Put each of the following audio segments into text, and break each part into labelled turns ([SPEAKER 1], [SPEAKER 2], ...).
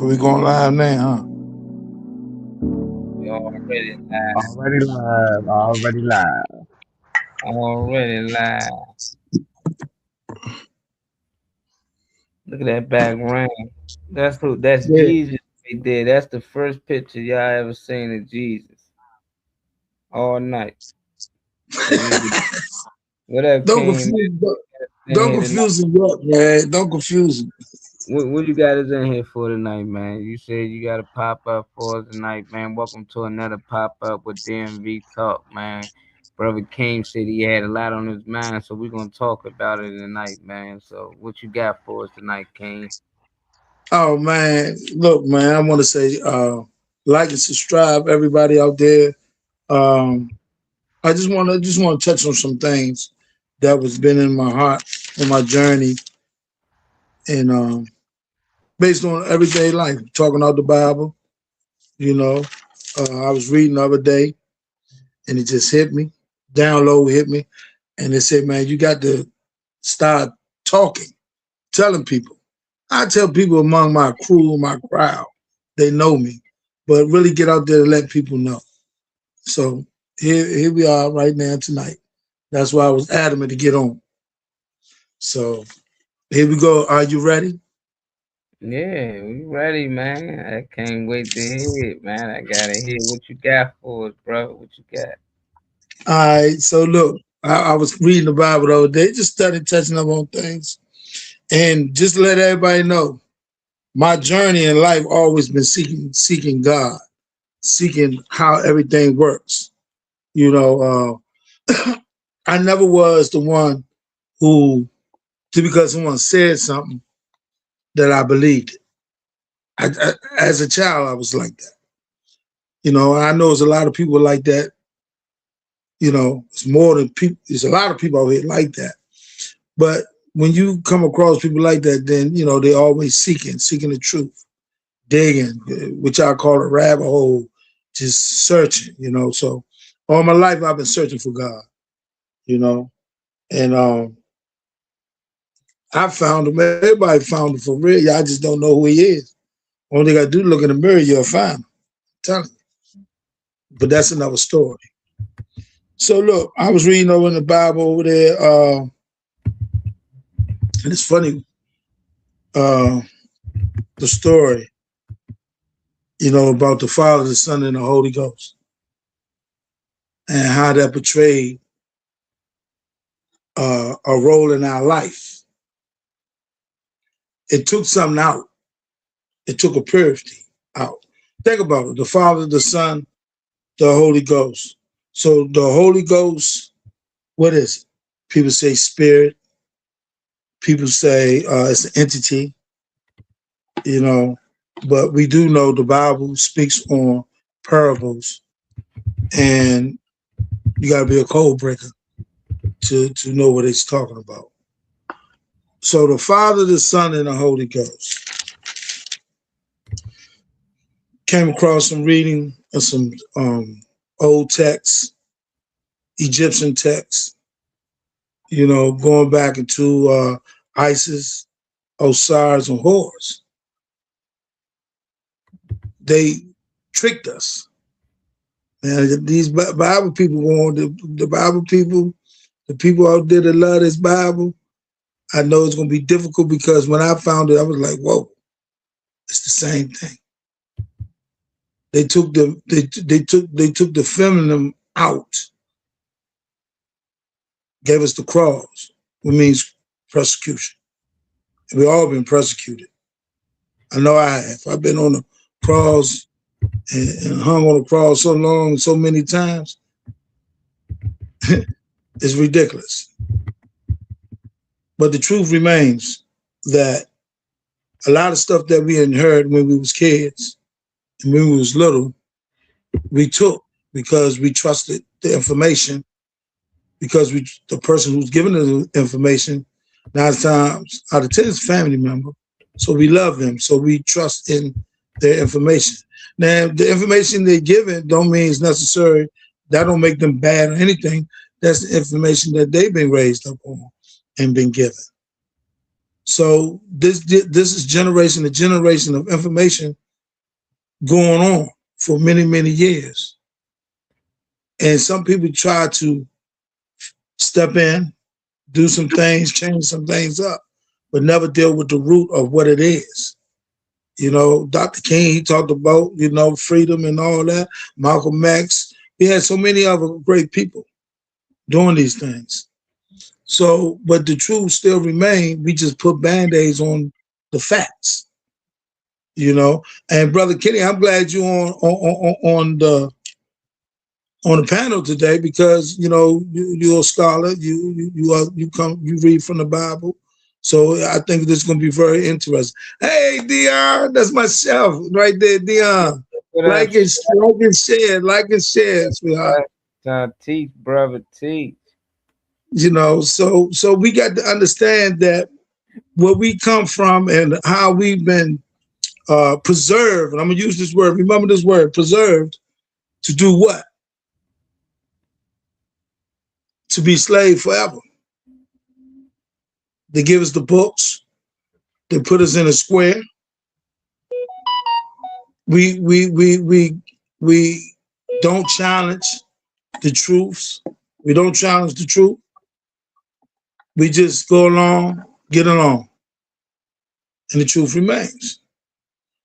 [SPEAKER 1] We going live now, huh?
[SPEAKER 2] We already live.
[SPEAKER 3] Already live. Already live.
[SPEAKER 2] Already live. Look at that background. That's who. That's
[SPEAKER 1] Yeah.
[SPEAKER 2] Jesus right there. That's the first picture y'all ever seen of Jesus. All night. What up,
[SPEAKER 1] Don't
[SPEAKER 2] King?
[SPEAKER 1] confuse.
[SPEAKER 2] In
[SPEAKER 1] Don't
[SPEAKER 2] here tonight.
[SPEAKER 1] confuse him, up, man. Don't confuse him.
[SPEAKER 2] What you got us in here for tonight, man? You said you got a pop up for us tonight, man. Welcome to another pop up with DMV Talk, man. Brother King said he had a lot on his mind, so we're gonna talk about it tonight, man. So what you got for us tonight, King?
[SPEAKER 1] Oh man, look, man. I want to say, like and subscribe, everybody out there. Um, I just want to touch on some things that was been in my heart on my journey, and based on everyday life, talking out the Bible. You know, I was reading the other day, and it just hit me. Download hit me, and it said, "Man, you got to start talking, telling people." I tell people among my crew, my crowd, they know me, but really get out there to let people know. So here we are right now tonight. That's why I was adamant to get on. So here we go. Are you ready?
[SPEAKER 2] Yeah, we ready, man. I can't wait to hear it, man. I gotta hear what you got for us, bro. What you got?
[SPEAKER 1] All right. So look, I was reading the Bible the other day, just started touching up on things, and just to let everybody know, my journey in life always been seeking God, seeking how everything works. You know, I never was the one who, just because someone said something, that I believed it. As a child, I was like that. You know, I know there's a lot of people like that. You know, it's more than people. There's a lot of people out here like that. But when you come across people like that, then you know they always seeking the truth, digging, which I call a rabbit hole, just searching. You know, so all my life I've been searching for God. You know, and I found him. Everybody found him for real. Y'all just don't know who he is. Only thing I do look in the mirror, you'll find him. I'm telling you. But that's another story. So look, I was reading over in the Bible over there, and it's funny, uh, the story, you know, about the Father, the Son, and the Holy Ghost, and how that portrayed a role in our life. It took something out. It took a purity out. Think about it: the Father, the Son, the Holy Ghost. So the Holy Ghost, what is it? People say spirit. People say it's an entity. You know, but we do know the Bible speaks on parables, and you got to be a code breaker to know what it's talking about. So the Father, the Son, and the Holy Ghost came across some reading of some old texts, Egyptian texts, you know, going back into Isis, Osiris, and Horus. They tricked us. And these Bible people go on, the Bible people, the people out there that love this Bible, I know it's going to be difficult because when I found it, I was like, whoa, it's the same thing. They took the feminine out, gave us the cross, which means persecution. And we all been persecuted. I know I have. I've been on the cross and hung on the cross so long, so many times. It's ridiculous. But the truth remains that a lot of stuff that we inherited when we was kids and when we was little, we took. because we trusted the information, because the person who's giving the information 9 times out of 10 is a family member. So we love them. So we trust in their information. Now, the information they're giving don't mean it's necessary. That don't make them bad or anything. That's the information that they've been raised up on and been given. So this is generation to generation of information going on for many, many years. And some people try to step in, do some things, change some things up, but never deal with the root of what it is. You know, Dr. King, he talked about, you know, freedom and all that. Malcolm X. We had so many other great people doing these things. So, but the truth still remains. We just put Band-Aids on the facts, you know. And Brother Kenny, I'm glad you're on the panel today, because you know you're a scholar. You read from the Bible, so I think this is going to be very interesting. Hey, Dion, that's myself right there, Dion. Like and share, sweetheart.
[SPEAKER 2] Teach, brother, teach.
[SPEAKER 1] You know, so we got to understand that where we come from and how we've been preserved. And I'm gonna use this word. Remember this word, preserved, to do what? To be slave forever. They give us the books. They put us in a square. We don't challenge the truths. We don't challenge the truth. We just go along, get along, and the truth remains.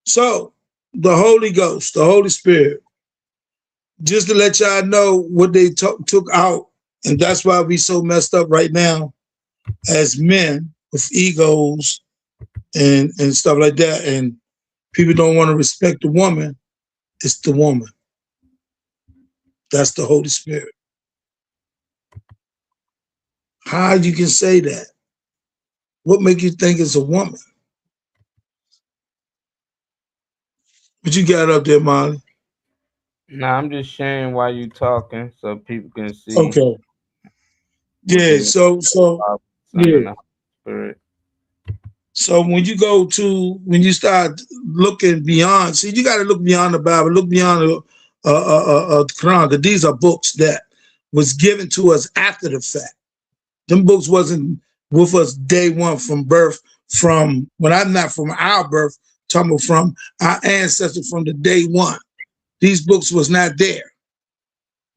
[SPEAKER 1] So the Holy Ghost, the Holy Spirit, just to let y'all know what they took out, and that's why we so messed up right now as men with egos and stuff like that, and people don't want to respect the woman. It's the woman. That's the Holy Spirit. How you can say that? What make you think it's a woman? What you got up there, Molly?
[SPEAKER 2] Nah, I'm just sharing while you talking so people can see.
[SPEAKER 1] Okay. Yeah, so yeah.
[SPEAKER 2] Spirit.
[SPEAKER 1] So when you start looking beyond, see, you got to look beyond the Bible, look beyond the Quran, because these are books that was given to us after the fact. Them books wasn't with us day one from birth, from when I'm not from our birth, talking about from our ancestors from the day one. These books was not there.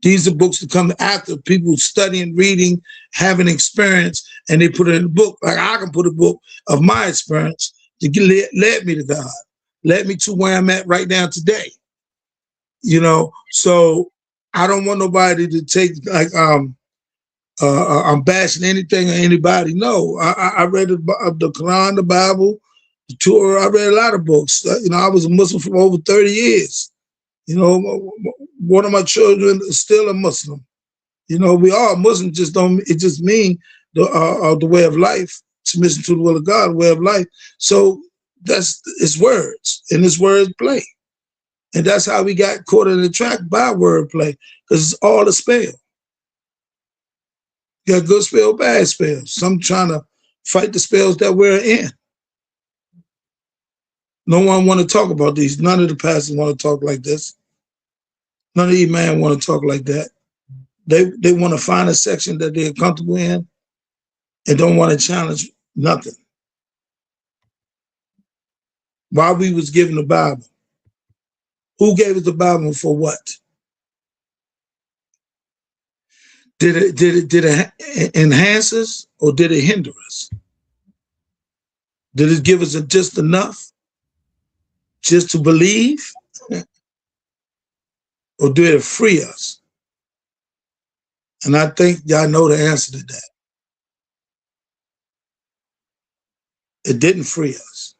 [SPEAKER 1] These are books that come after people studying, reading, having experience, and they put it in a book. Like I can put a book of my experience to led me to God, led me to where I'm at right now today. You know, so I don't want nobody to take like I'm bashing anything or anybody. No, I read the Quran, the Bible, the Torah. I read a lot of books. You know, I was a Muslim for over 30 years. You know, one of my children is still a Muslim. You know, we are Muslims. It just mean the way of life, submission to the will of God, way of life. So it's words, and it's word play, and that's how we got caught in the trap by word play, because it's all a spell. You got good spell, bad spells. Some trying to fight the spells that we're in. No one want to talk about these. None of the pastors want to talk like this. None of these men want to talk like that. They want to find a section that they're comfortable in and don't want to challenge nothing. While we was given the Bible, who gave us the Bible for what? Did it enhance us or did it hinder us? Did it give us just enough just to believe? Or did it free us? And I think y'all know the answer to that. It didn't free us.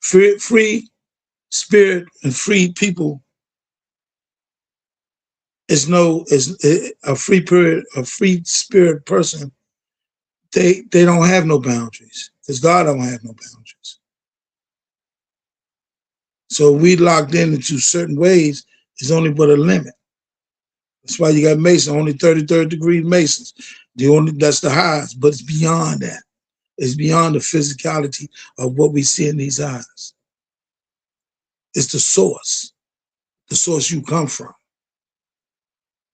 [SPEAKER 1] Free spirit and free people is a free spirit person. They don't have no boundaries, because God don't have no boundaries. So we locked into certain ways. It's only but a limit. That's why you got Mason, only 33rd degree Masons. That's the highest, but it's beyond that. It's beyond the physicality of what we see in these eyes. It's the source you come from.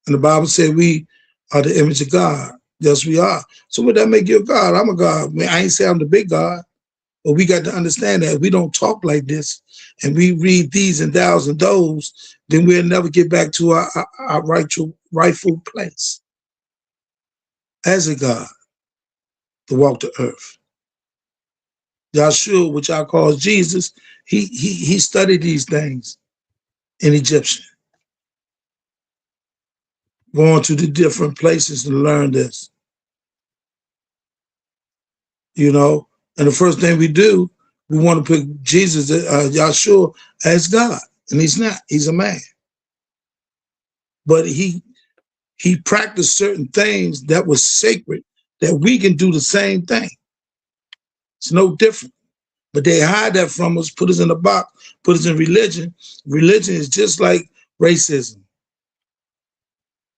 [SPEAKER 1] And the Bible said we are the image of God. Yes, we are. So would that make you a God? I'm a God. I mean, I ain't say I'm the big God, but we got to understand that if we don't talk like this and we read these and thous and those, then we'll never get back to our rightful place as a God to walk the earth. Yahshua, which I call Jesus, he studied these things in Egyptian, going to the different places and learn this, you know. And the first thing we do, we want to put Jesus, Yahshua, as God, and he's not. He's a man, but he practiced certain things that was sacred that we can do the same thing. It's no different. But they hide that from us, put us in a box, put us in religion. Religion is just like racism.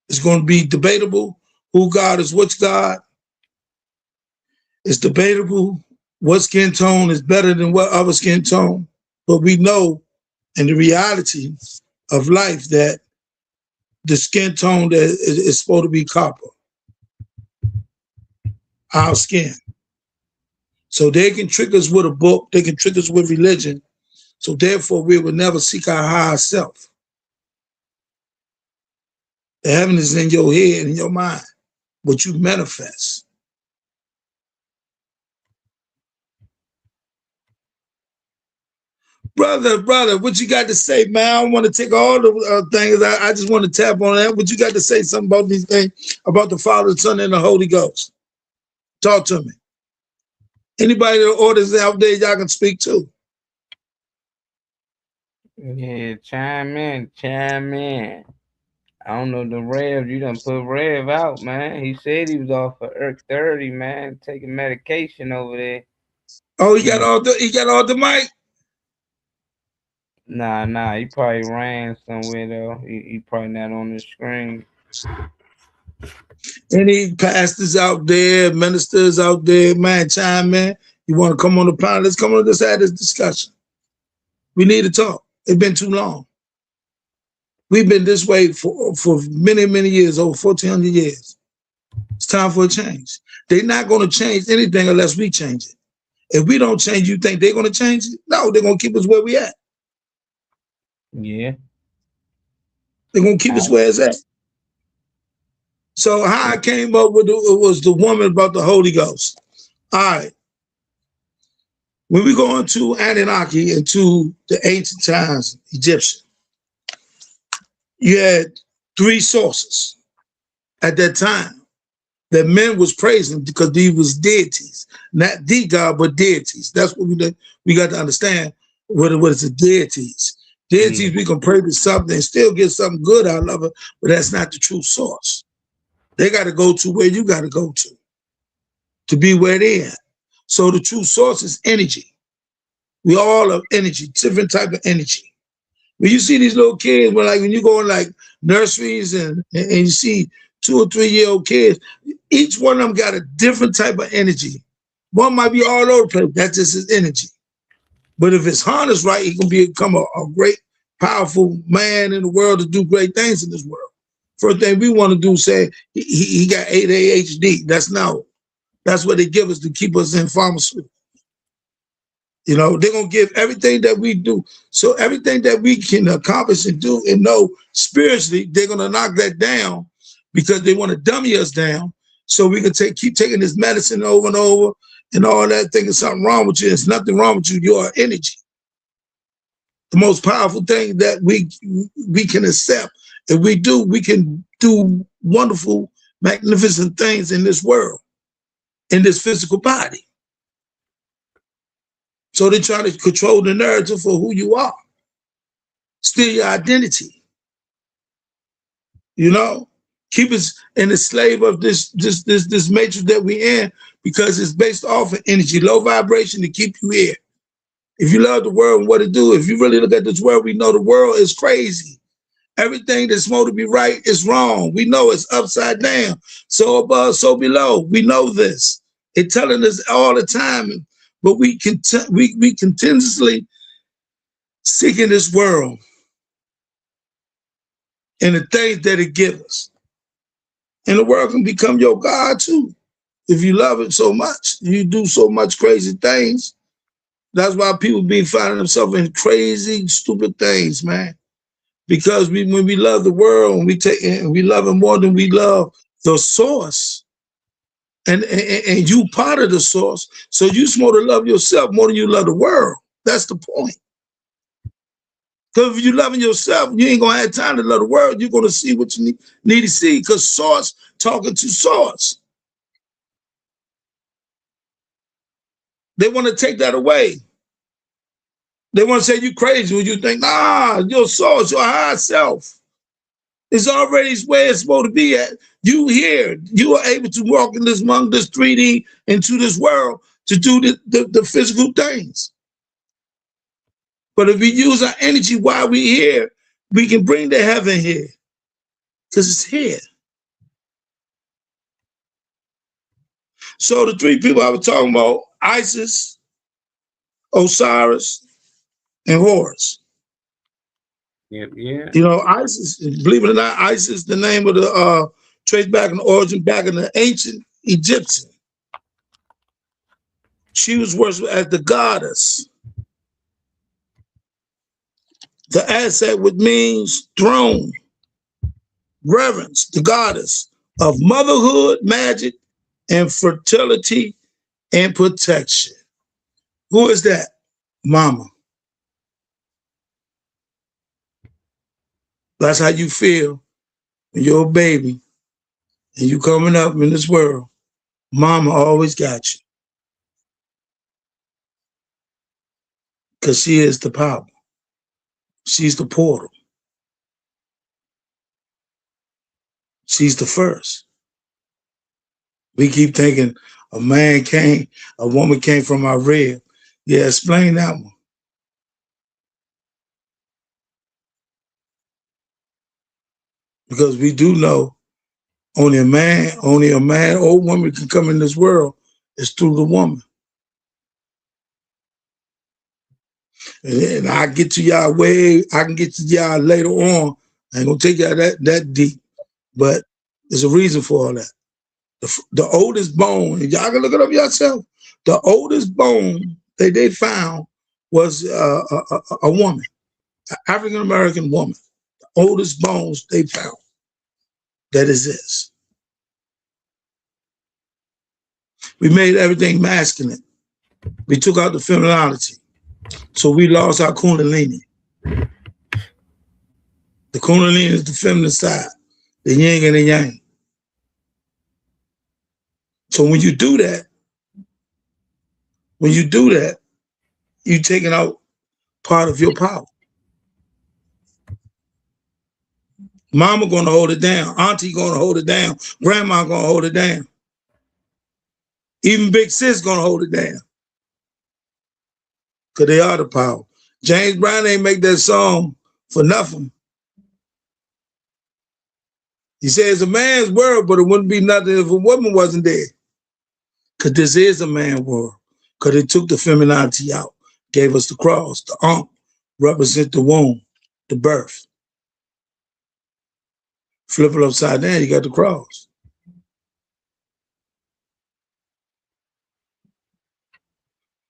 [SPEAKER 1] It's going to be debatable who God is which God. It's debatable what skin tone is better than what other skin tone. But we know in the reality of life that the skin tone that is supposed to be copper, our skin. So they can trick us with a book, they can trick us with religion. So therefore we will never seek our higher self. The heaven is in your head, in your mind, what you manifest. Brother, what you got to say, man? I don't want to take all the things. I just want to tap on that. What you got to say something about these things, about the Father, the Son, and the Holy Ghost? Talk to me. Anybody that orders out there, y'all can speak to.
[SPEAKER 2] Yeah, chime in. I don't know the Rev. You done put Rev out, man. He said he was off for ERC 30, man, taking medication over there.
[SPEAKER 1] Oh, he got all the mic.
[SPEAKER 2] Nah. He probably ran somewhere though. He probably not on the screen.
[SPEAKER 1] Any pastors out there, ministers out there, man, chime in. You want to come on the panel? Let's come on. Let's have this discussion. We need to talk. It's been too long. We've been this way for many, many years, over 1,400 years. It's time for a change. They're not going to change anything unless we change it. If we don't change, you think they're going to change it? No, they're going to keep us where we at.
[SPEAKER 2] Yeah.
[SPEAKER 1] They're going to keep us where it's at. So how I came up with it was the woman about the Holy Ghost. All right. When we go into Anunnaki, into the ancient times, Egyptian, you had three sources at that time that men was praising because these was deities, not the God, but deities. That's what we got to understand. What is the deities? Deities, we can pray to something and still get something good out of it, but that's not the true source. They got to go to where you got to go to be where they at. So the true source is energy. We all have energy, different type of energy. When you see these little kids, when you go in like nurseries and you see 2 or 3 year old kids, each one of them got a different type of energy. One might be all over the place. That's just his energy. But if it's harnessed right, he can become a great, powerful man in the world to do great things in this world. First thing we want to do is say he got ADHD. That's what they give us to keep us in pharmaceutical. You know, they're going to give everything that we do. So everything that we can accomplish and do and know spiritually, they're going to knock that down because they want to dummy us down so we can keep taking this medicine over and over and all that, thinking something wrong with you. There's nothing wrong with you. You're energy. The most powerful thing that we can accept. If we do, we can do wonderful, magnificent things in this world, in this physical body. So they try to control the narrative for who you are, steal your identity. You know, keep us in the slave of this matrix that we in because it's based off of energy, low vibration to keep you here. If you love the world and what it do, if you really look at this world, we know the world is crazy. Everything that's supposed to be right is wrong. We know it's upside down. So above, so below. We know this. It's telling us all the time, but we continuously seeking this world and the things that it gives us. And the world can become your God too. If you love it so much, you do so much crazy things. That's why people be finding themselves in crazy, stupid things, man. Because when we love the world and we love it more than we love the source, and you part of the source, so you supposed to love yourself more than you love the world. That's the point. Because if you're loving yourself, you ain't gonna have time to love the world. You're gonna see what you need to see. Because source talking to source, they want to take that away. They want to say you crazy when you think, nah, your source, your higher self. It's already where it's supposed to be at. You here, you are able to walk in this among this 3D into this world to do the physical things. But if we use our energy while we here, we can bring the heaven here. Because it's here. So the three people I was talking about, Isis, Osiris, and Horus.
[SPEAKER 2] Yep, yeah.
[SPEAKER 1] You know, Isis, believe it or not, Isis, the name of the trace back in the origin, back in the ancient Egyptian. She was worshipped as the goddess. The asset, which means throne, reverence, the goddess of motherhood, magic, and fertility and protection. Who is that? Mama. That's how you feel when you're a baby and you coming up in this world. Mama always got you because she is the power. She's the portal. She's the first. We keep thinking a man came, a woman came from our rib. Yeah, explain that one. Because we do know only a man or woman can come in this world is through the woman. And I can get to y'all later on. I ain't gonna take y'all that deep, but there's a reason for all that. The oldest bone, and y'all can look it up yourself. The oldest bone that they found was a woman, an African American woman. The oldest bones they found that exists. We made everything masculine. We took out the femininity. So we lost our kundalini. The kundalini is the feminine side, the yin and the yang. So when you do that, you taking out part of your power. Mama gonna hold it down. Auntie gonna hold it down. Grandma gonna hold it down. Even big sis gonna hold it down. Cause they are the power. James Brown ain't make that song for nothing. He said it's a man's world, but it wouldn't be nothing if a woman wasn't there. Cause this is a man's world. Cause it took the femininity out, gave us the cross, the represent the womb, the birth. Flip it upside down, you got the cross.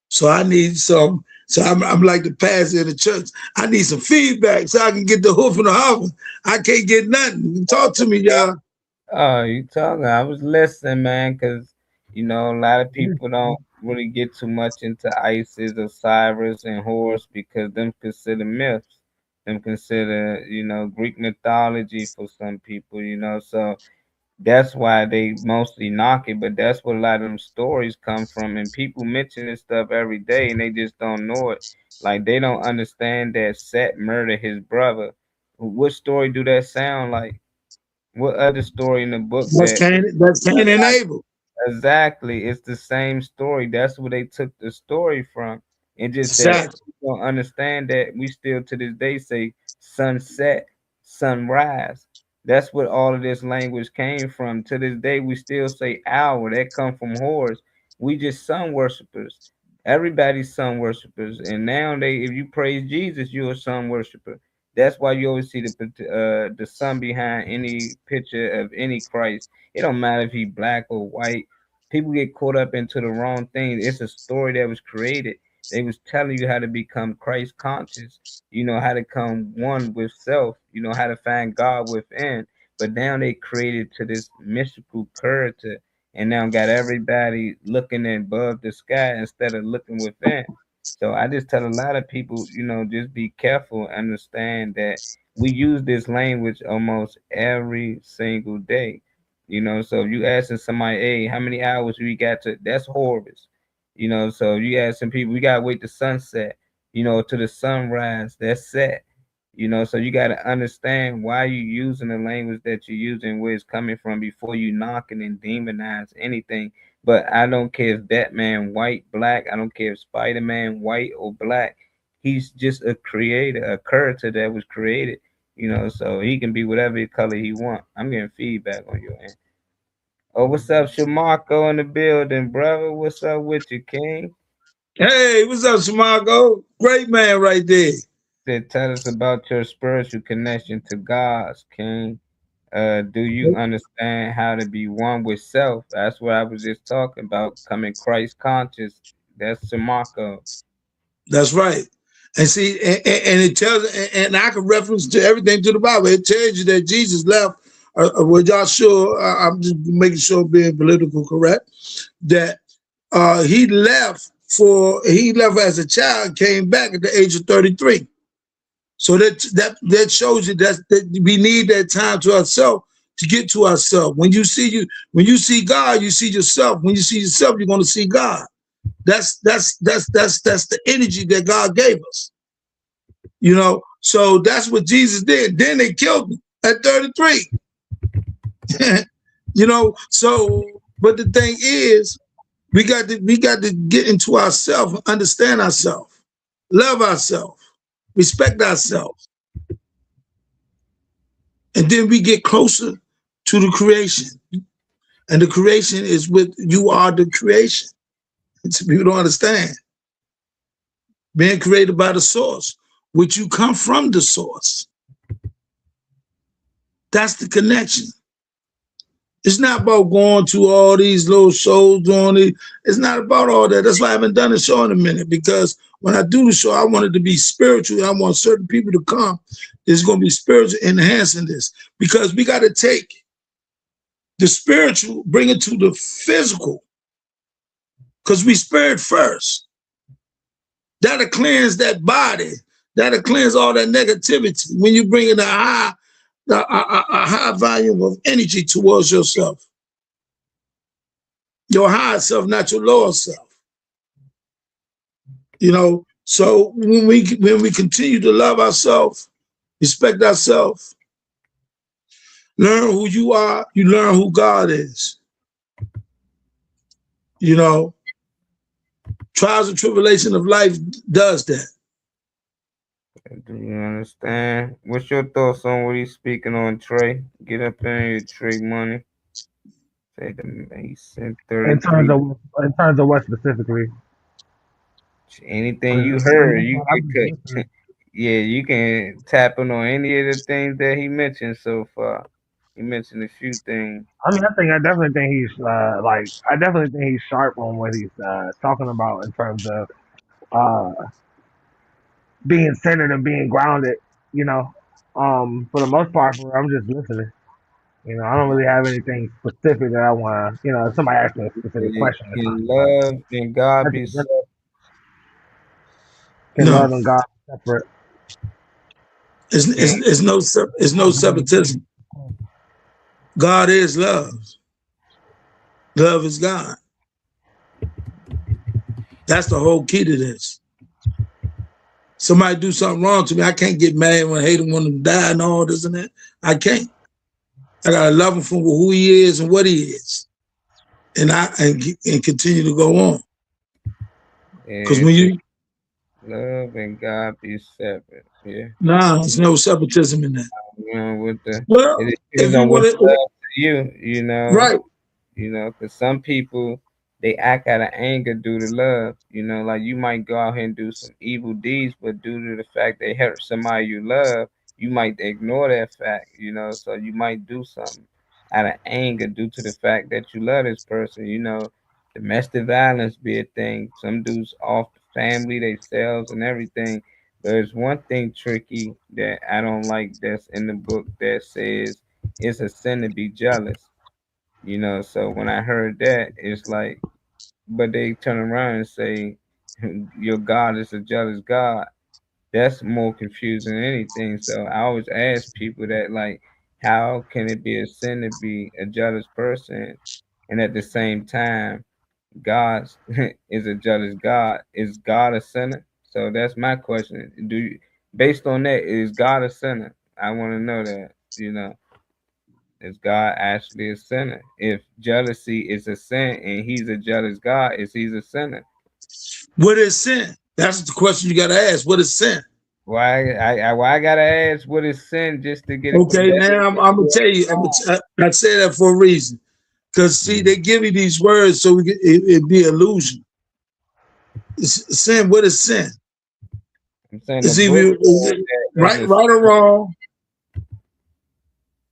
[SPEAKER 1] So I need some. So I'm like the pastor in the church. I need some feedback so I can get the hoof and the holler. I can't get nothing. Talk to me, y'all.
[SPEAKER 2] Oh, you talking? I was listening, man, because a lot of people don't really get too much into Isis, Osiris, and Horus because them consider myths, them consider Greek mythology for some people, So that's why they mostly knock it, but that's what a lot of them stories come from. And people mention this stuff every day, and they just don't know it. Like they don't understand that Set murdered his brother. What story do that sound like? What other story in the book that
[SPEAKER 1] That's Cain and Abel.
[SPEAKER 2] exactly? It's the same story. That's where they took the story from. And just that
[SPEAKER 1] Exactly.
[SPEAKER 2] people don't understand that we still to this day say sunset. sunrise. That's what all of this language came from. To this day, we still say hour. That come from whores. We just sun worshipers. Everybody's sun worshipers. And now if you praise Jesus, you're a sun worshiper. That's why you always see the sun behind any picture of any Christ. It don't matter if he black or white. People get caught up into the wrong thing. It's a story that was created. They was telling you how to become Christ conscious, how to come one with self, how to find God within. But now they created to this mystical character and now got everybody looking above the sky instead of looking within. So I just tell a lot of people, just be careful, understand that we use this language almost every single day. So if you asking somebody, hey, how many hours we got to, that's Horus. So you asking people, we gotta wait the sunset, to the sunrise, that's set. So you gotta understand why you using the language that you're using, where it's coming from before you knocking and demonize anything. But I don't care if Batman white, black, I don't care if Spider-Man white or black. He's just a creator, a character that was created, so he can be whatever color he want. I'm getting feedback on your end. Oh, what's up, Shamarko in the building, brother? What's up with you, King?
[SPEAKER 1] Hey, what's up, Shamago? Great man right there.
[SPEAKER 2] Said, tell us about your spiritual connection to God's King. Do you understand how to be one with self? That's what I was just talking about, coming Christ conscious. That's Shamarko.
[SPEAKER 1] That's right. And see, and it tells, and I can reference to everything to the Bible. It tells you that Jesus left. Well, y'all sure? I'm just making sure I'm being political correct. That he left as a child, came back at the age of 33. So that shows you that we need that time to ourselves to get to ourselves. When you see God, you see yourself. When you see yourself, you're going to see God. That's the energy that God gave us. So that's what Jesus did. Then they killed him at 33. So but the thing is, we got to get into ourselves, understand ourselves, love ourselves, respect ourselves, and then we get closer to the creation. And the creation is with you are the creation. So people don't understand. Being created by the source, which you come from the source. That's the connection. It's not about going to all these little shows on it. It's not about all that. That's why I haven't done a show in a minute, because when I do the show, I want it to be spiritual. I want certain people to come. It's going to be spiritual enhancing this, because we got to take the spiritual, bring it to the physical, because we spirit first. That'll cleanse that body. That'll cleanse all that negativity. When you bring in a high volume of energy towards yourself, your higher self, not your lower self. So when we continue to love ourselves, respect ourselves, learn who you are, you learn who God is. Trials and tribulation of life does that.
[SPEAKER 2] Do you understand? What's your thoughts on what he's speaking on, Trey? Get up in here, Trey Money. Say he sent
[SPEAKER 3] In terms
[SPEAKER 2] 33.
[SPEAKER 3] of what specifically?
[SPEAKER 2] Anything
[SPEAKER 3] Because
[SPEAKER 2] you
[SPEAKER 3] for the
[SPEAKER 2] heard,
[SPEAKER 3] most
[SPEAKER 2] you
[SPEAKER 3] part, I'm just
[SPEAKER 2] could
[SPEAKER 3] listening.
[SPEAKER 2] yeah, you can tap in on any of the things that he mentioned so far. He mentioned a few things.
[SPEAKER 3] I mean, I definitely think he's I definitely think he's sharp on what he's talking about in terms of uh, being centered and being grounded. You know, for the most part, I'm just listening. I don't really have anything specific that I want to. If somebody asks me a specific question or
[SPEAKER 2] Can
[SPEAKER 3] something, but
[SPEAKER 2] love and God
[SPEAKER 3] I
[SPEAKER 2] be
[SPEAKER 3] think that
[SPEAKER 2] so
[SPEAKER 3] can
[SPEAKER 1] No,
[SPEAKER 3] love and God be separate.
[SPEAKER 2] can
[SPEAKER 1] it's no separatism. God is love. Love is God. That's the whole key to this. Somebody do something wrong to me, I can't get mad when I hate him, want them to die and all this and that. I can't. I gotta love him for who he is and what he is, and continue to go on. Because
[SPEAKER 2] and
[SPEAKER 1] when you
[SPEAKER 2] love and God be separate. Yeah.
[SPEAKER 1] there's no separatism in that.
[SPEAKER 2] with the
[SPEAKER 1] Well,
[SPEAKER 2] it
[SPEAKER 1] if
[SPEAKER 2] depends
[SPEAKER 1] you
[SPEAKER 2] on
[SPEAKER 1] want
[SPEAKER 2] what's
[SPEAKER 1] to,
[SPEAKER 2] love to you,
[SPEAKER 1] right.
[SPEAKER 2] because some people they act out of anger due to love. Like you might go out here and do some evil deeds, but due to the fact they hurt somebody you love, you might ignore that fact. So you might do something out of anger due to the fact that you love this person. Domestic violence be a thing. Some dudes off the family, themselves, and everything. There's one thing tricky that I don't like that's in the book that says it's a sin to be jealous. So when I heard that, it's like, but they turn around and say, your God is a jealous God. That's more confusing than anything. So I always ask people that, like, how can it be a sin to be a jealous person? And at the same time, God is a jealous God. Is God a sinner? So that's my question. Based on that, is God a sinner? I want to know that. Is God actually a sinner? If jealousy is a sin and He's a jealous God, is He a sinner?
[SPEAKER 1] What is sin? That's the question you got to ask. What is sin?
[SPEAKER 2] Why I gotta ask what is sin just to get a
[SPEAKER 1] Okay,
[SPEAKER 2] that
[SPEAKER 1] now
[SPEAKER 2] means
[SPEAKER 1] I'm gonna tell you. I say that for a reason. Because see, they give you these words so it be illusion. Sin. What is sin?
[SPEAKER 2] I'm saying the
[SPEAKER 1] It's
[SPEAKER 2] book
[SPEAKER 1] either
[SPEAKER 2] says that
[SPEAKER 1] right,
[SPEAKER 2] is a
[SPEAKER 1] right or wrong.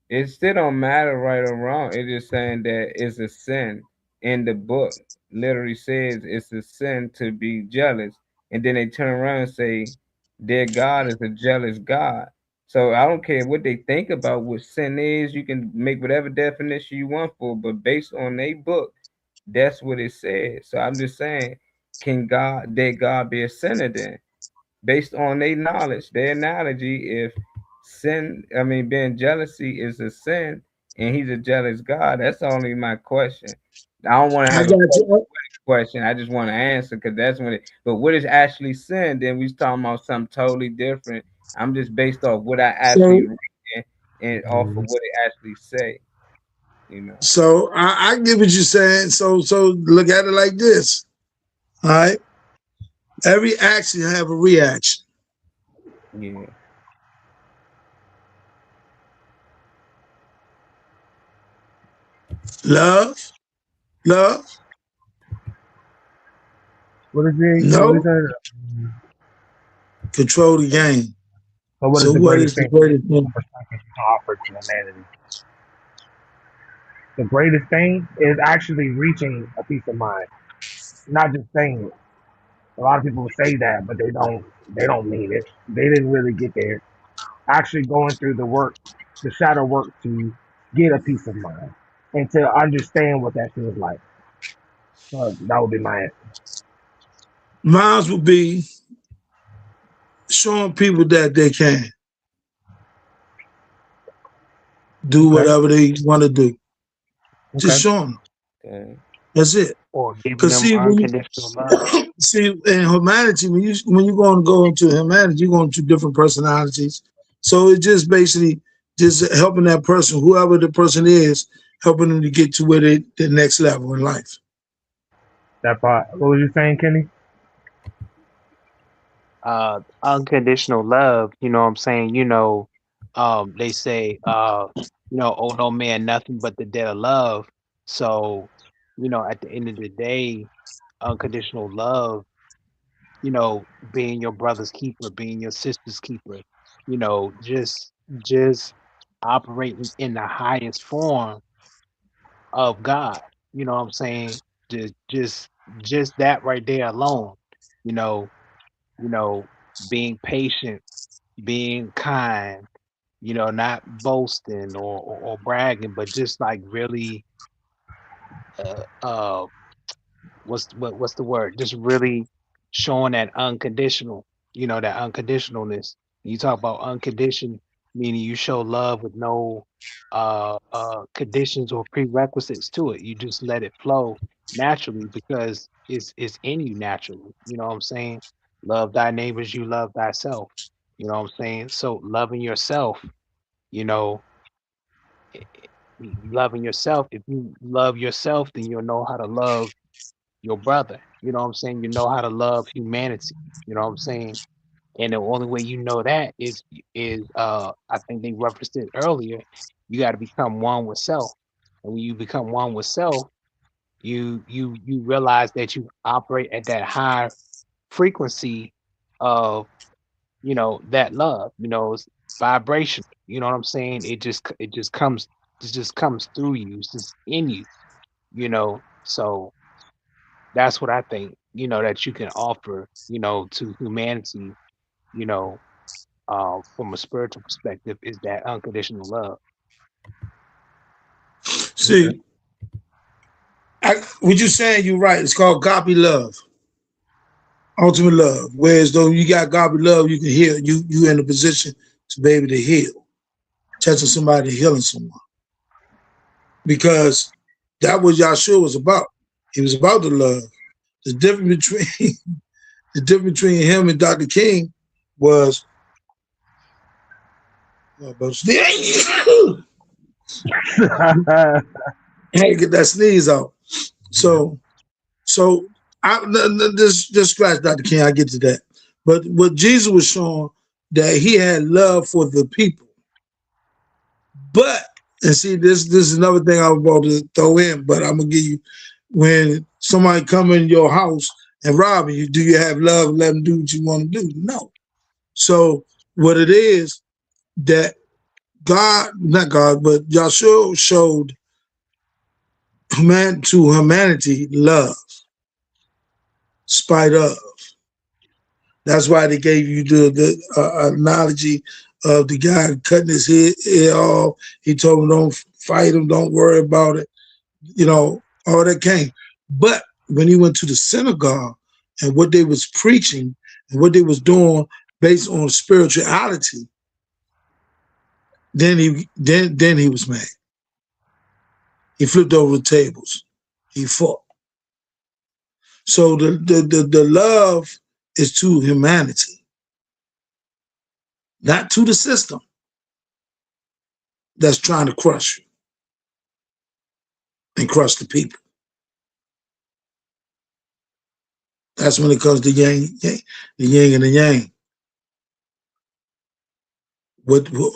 [SPEAKER 2] it still don't matter right or wrong. It's just saying that it's a sin. In the book literally says it's a sin to be jealous. And then they turn around and say their God is a jealous God. So I don't care what they think about what sin is. You can make whatever definition you want for, but based on a book, that's what it says. So I'm just saying, can their God be a sinner then? Based on their knowledge, their analogy, if being jealousy is a sin and he's a jealous God, that's only my question. I don't want to
[SPEAKER 1] I
[SPEAKER 2] have a
[SPEAKER 1] got you.
[SPEAKER 2] question. I just want to answer because that's when but what is actually sin? Then we talking about something totally different. I'm just based off what I actually
[SPEAKER 1] So,
[SPEAKER 2] read and off of what it actually say, you know.
[SPEAKER 1] I get what you're saying. So look at it like this. All right. Every action have a reaction.
[SPEAKER 2] Yeah.
[SPEAKER 1] Love, love,
[SPEAKER 3] What is it? What is
[SPEAKER 1] no,
[SPEAKER 3] it?
[SPEAKER 1] control the game.
[SPEAKER 3] So what is
[SPEAKER 1] So
[SPEAKER 3] the
[SPEAKER 1] what
[SPEAKER 3] greatest
[SPEAKER 1] is the
[SPEAKER 3] thing
[SPEAKER 1] greatest
[SPEAKER 3] from
[SPEAKER 1] thing?
[SPEAKER 3] the perspective you can offer to humanity? The greatest thing is actually reaching a peace of mind, not just saying it. A lot of people say that, but they don't mean it. They didn't really get there. Actually going through the work, the shadow work to get a peace of mind and to understand what that feels like. So that would be my answer.
[SPEAKER 1] Mine would be showing people that they can do
[SPEAKER 3] Okay.
[SPEAKER 1] whatever they want to do. Just
[SPEAKER 3] Okay.
[SPEAKER 1] show them.
[SPEAKER 2] Okay.
[SPEAKER 1] That's it.
[SPEAKER 4] or giving
[SPEAKER 1] Cause
[SPEAKER 4] them
[SPEAKER 1] see, when
[SPEAKER 4] unconditional love.
[SPEAKER 1] you see in humanity, when you going to go into humanity, you're going to different personalities. So it just basically just helping that person, whoever the person is, helping them to get to where the next level in life.
[SPEAKER 3] That part. What was you saying, Kenny?
[SPEAKER 4] Unconditional love, you know what I'm saying? They say, owe no man nothing but the debt of love. So, at the end of the day, unconditional love, being your brother's keeper, being your sister's keeper, just operating in the highest form of God. You know what I'm saying? Just just just that right there alone, you know, you know, being patient, being kind, not boasting or bragging, but just like really uh what's the word? Just really showing that unconditional, that unconditionalness. You talk about unconditioned, meaning you show love with no conditions or prerequisites to it. You just let it flow naturally because it's in you naturally. You know what I'm saying? Love thy neighbors, you love thyself. You know what I'm saying? So loving yourself, you know, loving yourself. If you love yourself, then you'll know how to love your brother. You know what I'm saying? You know how to love humanity. You know what I'm saying? And the only way you know that is I think they referenced it earlier. You got to become one with self, and when you become one with self, you realize that you operate at that high frequency of that love. It's vibrational. You know what I'm saying? It just comes through you. It's just in you. So that's what I think. That you can offer. To humanity. You know, from a spiritual perspective, is that unconditional love.
[SPEAKER 1] See, what you saying, you're right. It's called agape love, ultimate love. Whereas though you got agape love, you can heal. You in a position to be able to heal, touching somebody, healing someone. Because that was Yahshua was about. He was about the love. The difference between the difference between him and Dr. King was I had to get that sneeze out. So so just scratch Dr. King, I get to that. But what Jesus was showing that he had love for the people. But and see this is another thing I was about to throw in, but I'm gonna give you when somebody come in your house and robbing you, do you have love and let them do what you want to do? No. So what it is that God, not God, but Yahshua showed to humanity love, spite of. That's why they gave you the analogy of the guy cutting his head off. He told him, don't fight him, don't worry about it. All that came. But when he went to the synagogue and what they was preaching and what they was doing based on spirituality, then he was mad. He flipped over the tables. He fought. So the love is to humanity, not to the system that's trying to crush you and crush the people. That's when it comes to the yin and the yang.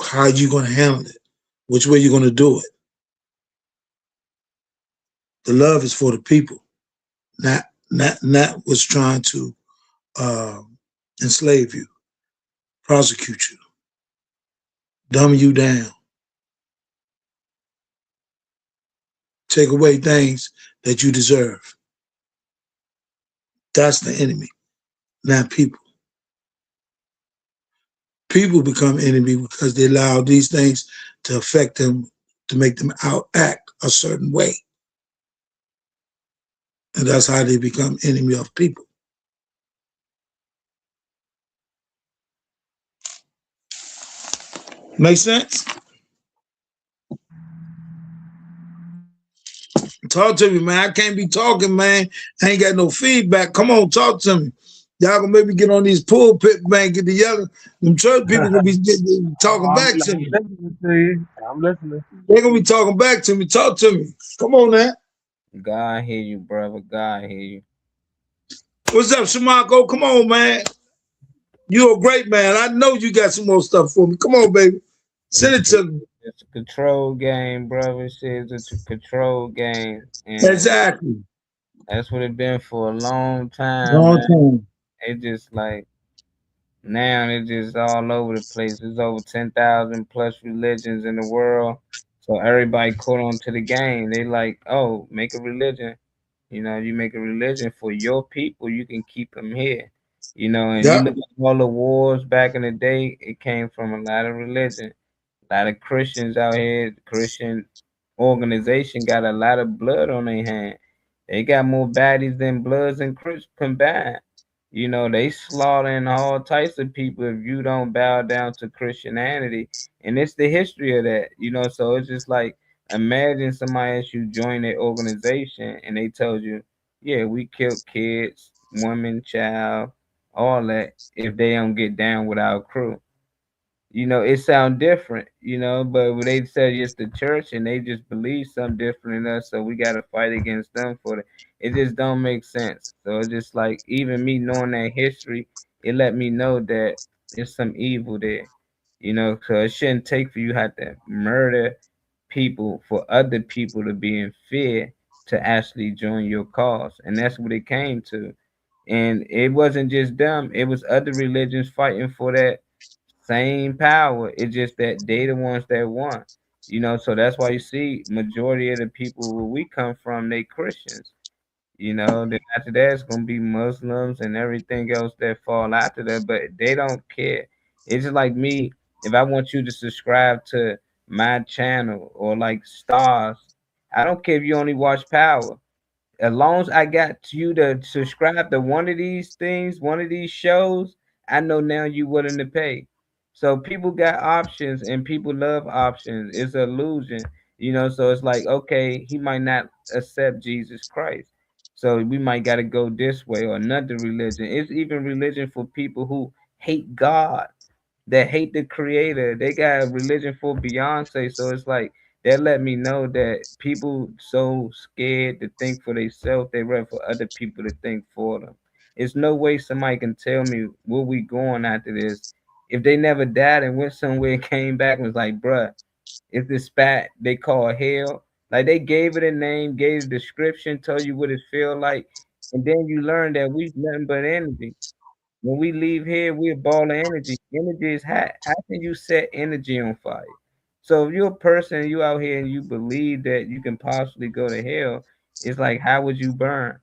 [SPEAKER 1] How are you going to handle it? Which way you going to do it? The love is for the people, not what's trying to uh, enslave you, prosecute you, dumb you down, take away things that you deserve. That's the enemy, not people. People become enemy because they allow these things to affect them, to make them act a certain way. And that's how they become enemy of people. Make sense? Talk to me, man. I can't be talking, man. I ain't got no feedback. Come on, talk to me. Y'all gonna maybe get on these pulpit, man, get together. Them church people gonna be talking
[SPEAKER 3] I'm,
[SPEAKER 1] back to
[SPEAKER 3] I'm
[SPEAKER 1] me.
[SPEAKER 3] listening to you. I'm listening.
[SPEAKER 1] They're gonna be talking back to me. Talk to me. Come on, man.
[SPEAKER 2] God hear you, brother. God hear you.
[SPEAKER 1] What's up, Shamako? Come on, man. You're a great man. I know you got some more stuff for me. Come on, baby. Send
[SPEAKER 2] It's
[SPEAKER 1] it to me.
[SPEAKER 2] it's a control game, brother. Shit, it's a control game, and
[SPEAKER 1] Exactly.
[SPEAKER 2] that's what it been for a long time,
[SPEAKER 1] Long
[SPEAKER 2] man.
[SPEAKER 1] time.
[SPEAKER 2] It just like now it's just all over the place. There's over 10,000 plus religions in the world, so everybody caught on to the game. They like, oh, make a religion. You make a religion for your people, you can keep them here. And you
[SPEAKER 1] Yeah.
[SPEAKER 2] look at all the wars back in the day, it came from a lot of religion. A lot of Christians out here, Christian organization got a lot of blood on their hand. They got more baddies than Bloods and Crips combined. They slaughtering all types of people if you don't bow down to Christianity. And it's the history of that. So it's just like imagine somebody else you join their organization and they told you, yeah, we killed kids, women, child, all that if they don't get down with our crew. It sound different, but when they said it's the church and they just believe something different in us, so we gotta fight against them for it. It just don't make sense. So it's just like even me knowing that history, it let me know that there's some evil there. So it shouldn't take for you have to murder people for other people to be in fear to actually join your cause. And that's what it came to. And it wasn't just them, it was other religions fighting for that same power. It's just that they the ones that won. So that's why you see majority of the people where we come from, they Christians. Then after that it's gonna be Muslims and everything else that fall after that, but they don't care. It's just like me, if I want you to subscribe to my channel or like stars, I don't care if you only watch Power. As long as I got you to subscribe to one of these things, one of these shows, I know now you willing to pay. So people got options and people love options. It's an illusion. So it's like, okay, he might not accept Jesus Christ. So we might gotta go this way or another religion. It's even religion for people who hate God, that hate the creator. They got a religion for Beyonce. So it's like that let me know that people so scared to think for themselves, they rather for other people to think for them. It's no way somebody can tell me where we going after this. If they never died and went somewhere and came back and was like, bruh, it's this spot they call hell. Like they gave it a name, gave a description, told you what it feel like, and then you learn that we nothing but energy. When we leave here, we're a ball of energy. Energy is hot. How can you set energy on fire? So if you're a person, you out here and you believe that you can possibly go to hell, it's like how would you burn?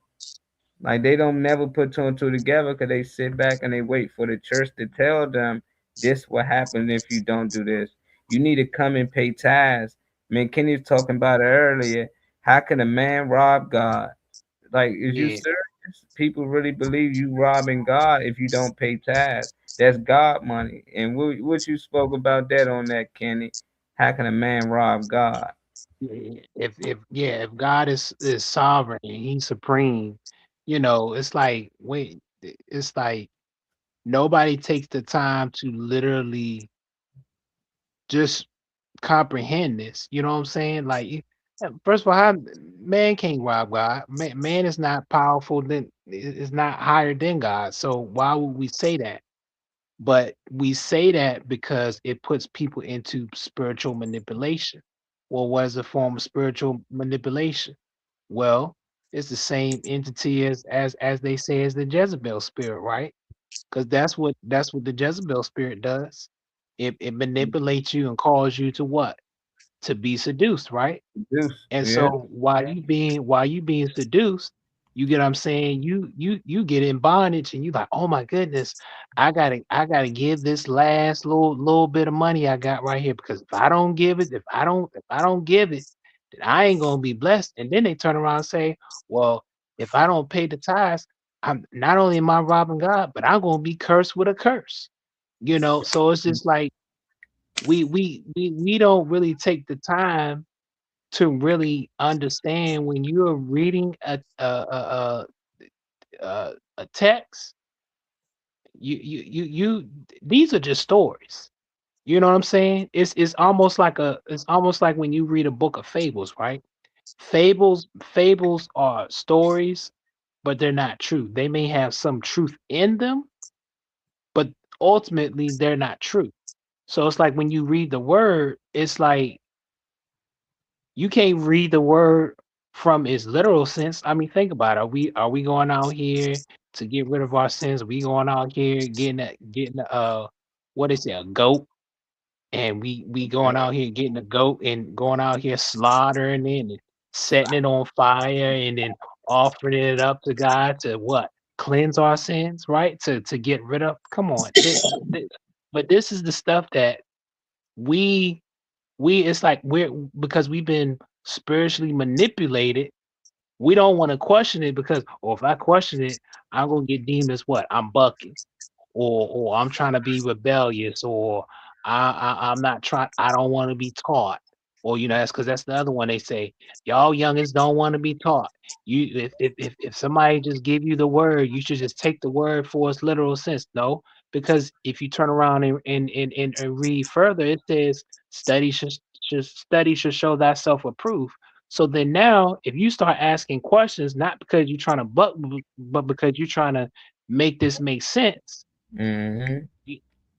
[SPEAKER 2] Like they don't never put two and two together because they sit back and they wait for the church to tell them this will happen if you don't do this. You need to come and pay tithes. Man, Kenny was talking about it earlier. How can a man rob God? Like, is you
[SPEAKER 4] Yeah,
[SPEAKER 2] serious? People really believe you robbing God if you don't pay tithes. That's God money. And what you spoke about that on that, Kenny? How can a man rob God?
[SPEAKER 4] if God is sovereign and He's supreme, it's like wait, it's like nobody takes the time to literally just comprehend this. You know what I'm saying? Like, first of all, man can't rob God. Man is not powerful. Then is not higher than God. So why would we say that? But we say that because it puts people into spiritual manipulation. Well, what is a form of spiritual manipulation? Well, it's the same entity as they say as the Jezebel spirit, right? Because that's what the Jezebel spirit does. It manipulates you and calls you to what? To be seduced, right?
[SPEAKER 2] Zeus,
[SPEAKER 4] And
[SPEAKER 2] yeah.
[SPEAKER 4] so while you being seduced, you get what I'm saying, you get in bondage and you like, oh my goodness, I gotta give this last little bit of money I got right here because if I don't give it, if I don't give it, then I ain't gonna be blessed. And then they turn around and say, well, if I don't pay the tithes, I'm not only am I robbing God, but I'm gonna be cursed with a curse. So it's just like we don't really take the time to really understand when you're reading a text. You these are just stories. You know what I'm saying? It's almost like when you read a book of fables, right? Fables are stories, but they're not true. They may have some truth in them, but ultimately they're not true. So it's like when you read the word, it's like you can't read the word from its literal sense. I mean, think about it. Are we going out here to get rid of our sins? We going out here getting what is it, a goat? And we going out here getting a goat and going out here slaughtering it and setting it on fire and then offering it up to God to what? Cleanse our sins, right? To get rid of. Come on. But this is the stuff that we it's like we're because we've been spiritually manipulated. We don't want to question it because, or if I question it, I'm gonna get deemed as what? I'm bucking, or I'm trying to be rebellious, or I'm not trying. I don't want to be taught, or that's because that's the other one they say. Y'all youngins don't want to be taught. You if somebody just give you the word, you should just take the word for its literal sense. No, because if you turn around and read further, it says study should show thyself approved. So then now, if you start asking questions, not because you're trying to buck, but because you're trying to make this make sense,
[SPEAKER 2] Mm-hmm.
[SPEAKER 4] You,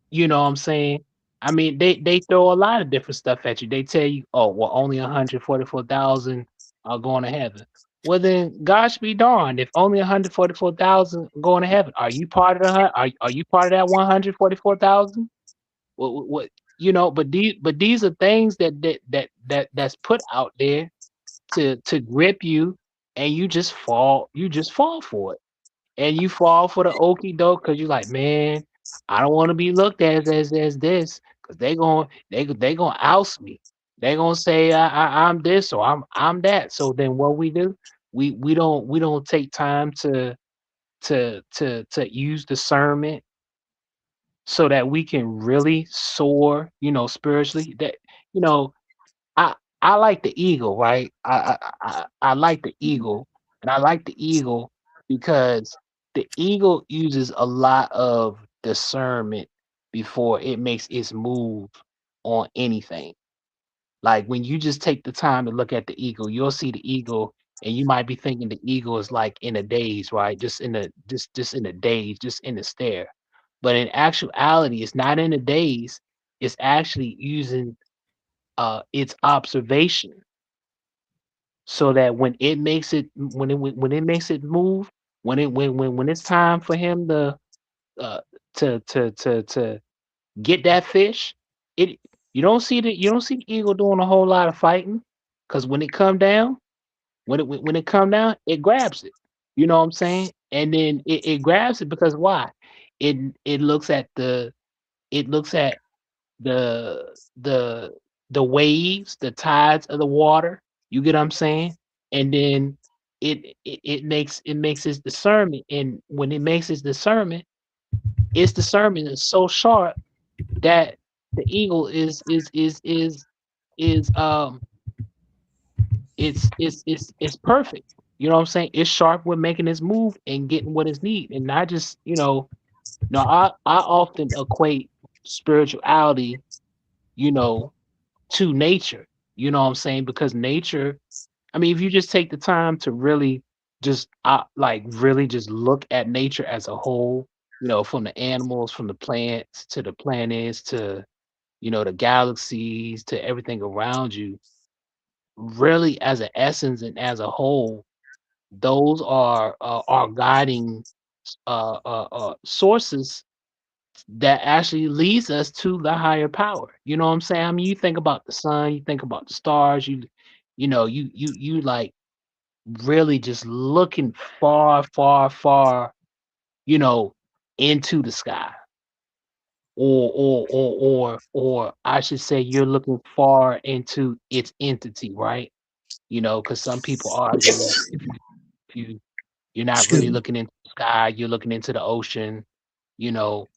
[SPEAKER 4] you know what I'm saying? I mean, they throw a lot of different stuff at you. They tell you, oh, well, only 144,000 are going to heaven. Well, then, gosh be darned, if only 144,000 going to heaven, are you part of are you part of that 144,000? What But these are things that's put out there to grip you, and you just fall for it, and you fall for the okey doke because you're like, man, I don't want to be looked at as this because they gonna oust me. They gonna say I'm this or I'm that. So then what we do? We don't take time to use discernment so that we can really soar, spiritually. That you know, I I like the eagle, right? I like the eagle, and I like the eagle because the eagle uses a lot of discernment before it makes its move on anything. Like when you just take the time to look at the eagle, you'll see the eagle, and you might be thinking the eagle is like in a daze, right? Just in a daze, just in a stare. But in actuality, it's not in a daze. It's actually using its observation so that when it makes it move, when it's time for him uh to get that fish, it you don't see the eagle doing a whole lot of fighting, because when it come down, it grabs it. You know what I'm saying? And then it grabs it because why? It it looks at the it looks at the the the waves, the tides of the water. You get what I'm saying? And then it makes its discernment, and when it makes its discernment is so sharp that the eagle is it's perfect. You know what I'm saying? It's sharp with making its move and getting what it's need, and not just no. I often equate spirituality, you know, to nature. You know what I'm saying? Because nature, I mean, if you just take the time to really just like really just look at nature as a whole, from the animals, from the plants to the planets to the galaxies to everything around you, really as an essence and as a whole, those are guiding sources that actually leads us to the higher power. You know what I'm saying? I mean, you think about the sun, you think about the stars, you like really just looking far, far, far, you know, into the sky. Or I should say you're looking far into its entity, right? Because some people argue if you're not
[SPEAKER 1] Excuse
[SPEAKER 4] really
[SPEAKER 1] me.
[SPEAKER 4] looking into the sky, you're looking into the ocean, you know,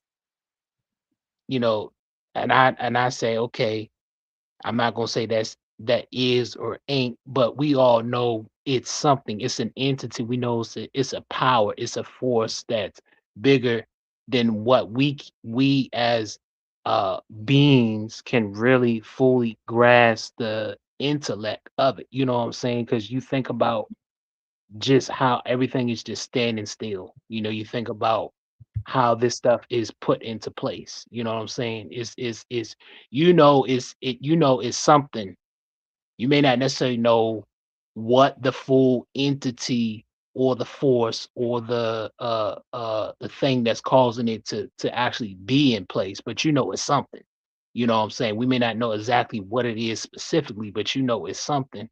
[SPEAKER 4] you know, and I say, okay, I'm not gonna say that is or ain't, but we all know it's something. It's an entity. We know it's a power. It's a force that's bigger than what we as beings can really fully grasp the intellect of it. You know what I'm saying? Because you think about just how everything is just standing still. You think about how this stuff is put into place. You know what I'm saying? It's something. You may not necessarily know what the full entity or the force or the thing that's causing it to actually be in place, but it's something. You know what I'm saying? We may not know exactly what it is specifically, but it's something.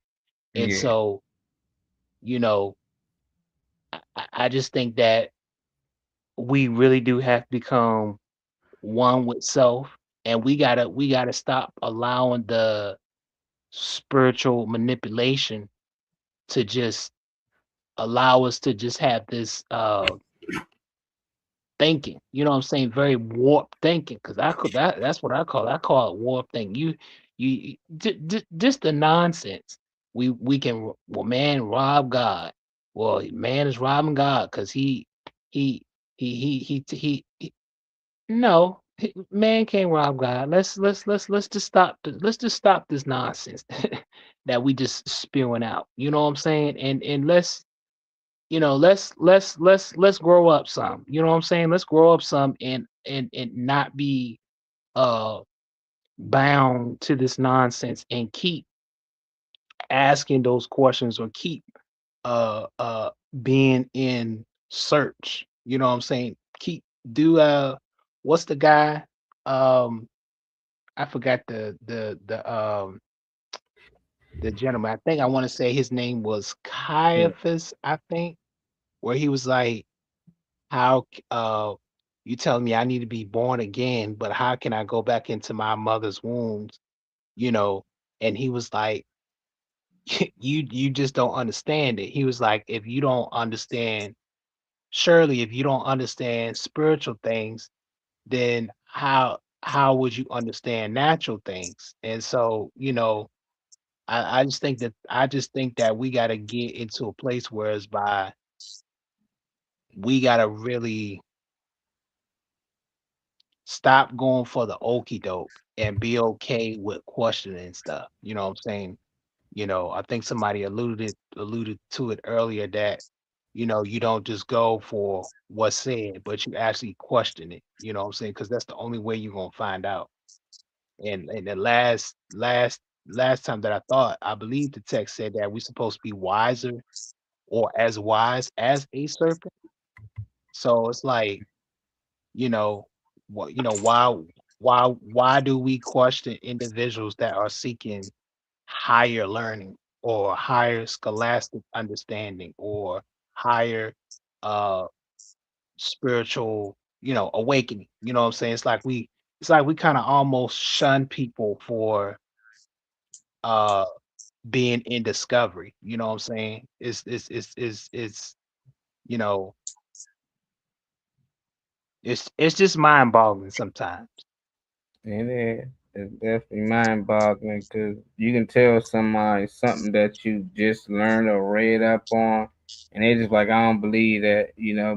[SPEAKER 4] And
[SPEAKER 2] Yeah.
[SPEAKER 4] so, you know, I just think that we really do have to become one with self, and we gotta stop allowing the spiritual manipulation to just allow us to just have this thinking. You know what I'm saying? Very warped thinking, because that's what I call it, warped thinking. Just the nonsense. We can, well, man, rob God. Well, man is robbing God because he he no, man can't rob God. Let's just stop this nonsense that we just spewing out. You know what I'm saying? And let's let's grow up some. You know what I'm saying? Let's grow up some and not be uh bound to this nonsense and keep asking those questions or keep uh uh being in search. You know what I'm saying? Keep do what's the guy? Um I forgot the gentleman. I think I want to say his name was
[SPEAKER 2] Yeah.
[SPEAKER 4] Caiaphas, I think, where he was like, how you telling me I need to be born again, but how can I go back into my mother's wombs? You know, and he was like, you just don't understand it. He was like, if you don't understand, surely if you don't understand spiritual things, then how would you understand natural things? And so, I just think that we gotta get into a place whereas we gotta really stop going for the okey doke and be okay with questioning stuff. You know what I'm saying? I think somebody alluded to it earlier that, you don't just go for what's said, but you actually question it. You know what I'm saying? Because that's the only way you're gonna find out. And the last time that I believe the text said that we're supposed to be wiser or as wise as a serpent. So it's like, you know, what why do we question individuals that are seeking higher learning or higher scholastic understanding or higher uh spiritual, awakening? You know what I'm saying? It's like we kind of almost shun people for uh being in discovery. You know what I'm saying? It's you know, it's just mind boggling sometimes.
[SPEAKER 2] It is. It's definitely mind boggling because you can tell somebody something that you just learned or read up on, and they just like, I don't believe that,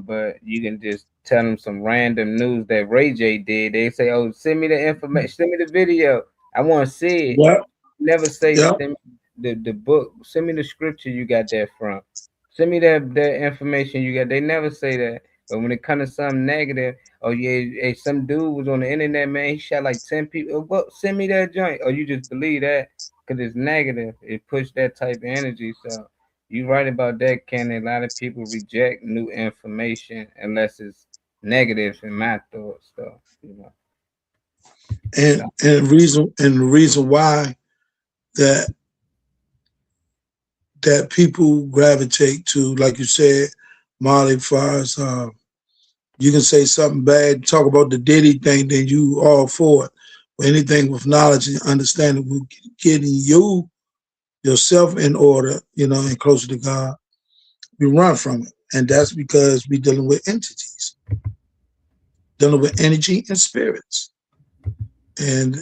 [SPEAKER 2] but you can just tell them some random news that Ray J did. They say, oh, send me the information, send me the video. I want to see it.
[SPEAKER 1] Yep,
[SPEAKER 2] Never say,
[SPEAKER 1] yep.
[SPEAKER 2] send me the book, send me the scripture you got that from. Send me that information you got. They never say that. But when it comes to something negative, oh yeah, hey, some dude was on the internet, man. He shot like 10 people. Well, send me that joint. Or you just believe that because it's negative. It pushed that type of energy. So you right about that, Kenny. A lot of people reject new information unless it's negative in my thoughts. So.
[SPEAKER 1] And
[SPEAKER 2] So,
[SPEAKER 1] the reason why that that people gravitate to, like you said, Molly, far as you can say something bad, talk about the Diddy thing, then you all for it. But anything with knowledge and understanding, will getting you yourself in order, and closer to God, we run from it. And that's because we're dealing with entities, dealing with energy and spirits. And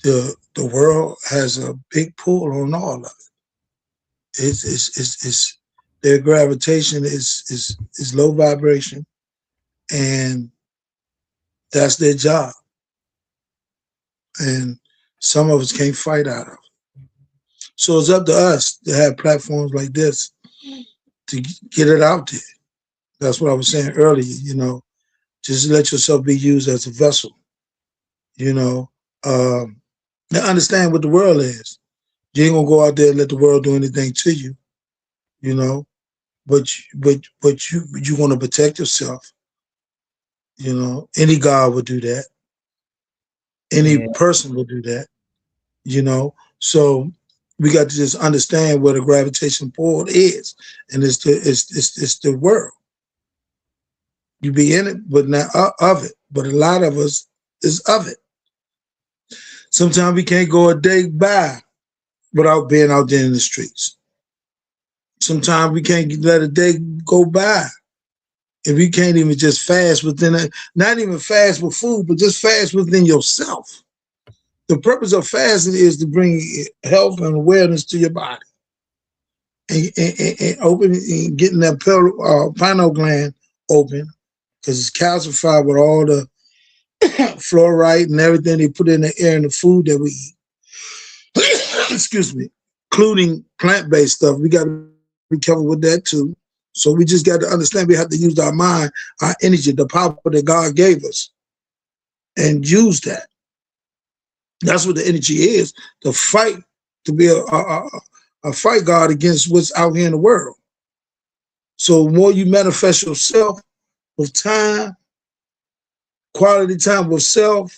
[SPEAKER 1] the world has a big pull on all of it. It's their gravitation is low vibration, and that's their job. And some of us can't fight out of it. So it's up to us to have platforms like this to get it out there. That's what I was saying earlier. Just let yourself be used as a vessel. You know, um, now understand what the world is. You ain't gonna go out there and let the world do anything to you. You know, but you want to protect yourself. Any God would do that. Any
[SPEAKER 2] yeah,
[SPEAKER 1] person would do that. So we got to just understand what a gravitation pull is, and it's the world. You be in it, but not of it. But a lot of us is of it. Sometimes we can't go a day by without being out there in the streets. Sometimes we can't let a day go by if you can't even just fast within it. Not even fast with food, but just fast within yourself. The purpose of fasting is to bring health and awareness to your body, and open and getting that pineal gland open because it's calcified with all the fluoride and everything they put in the air and the food that we eat. Excuse me, including plant-based stuff. We got to be careful be careful with that too. So we just got to understand we have to use our mind, our energy, the power that God gave us, and use that. That's what the energy is. To fight, to be a fight God against what's out here in the world. So the more you manifest yourself with time, quality time with self,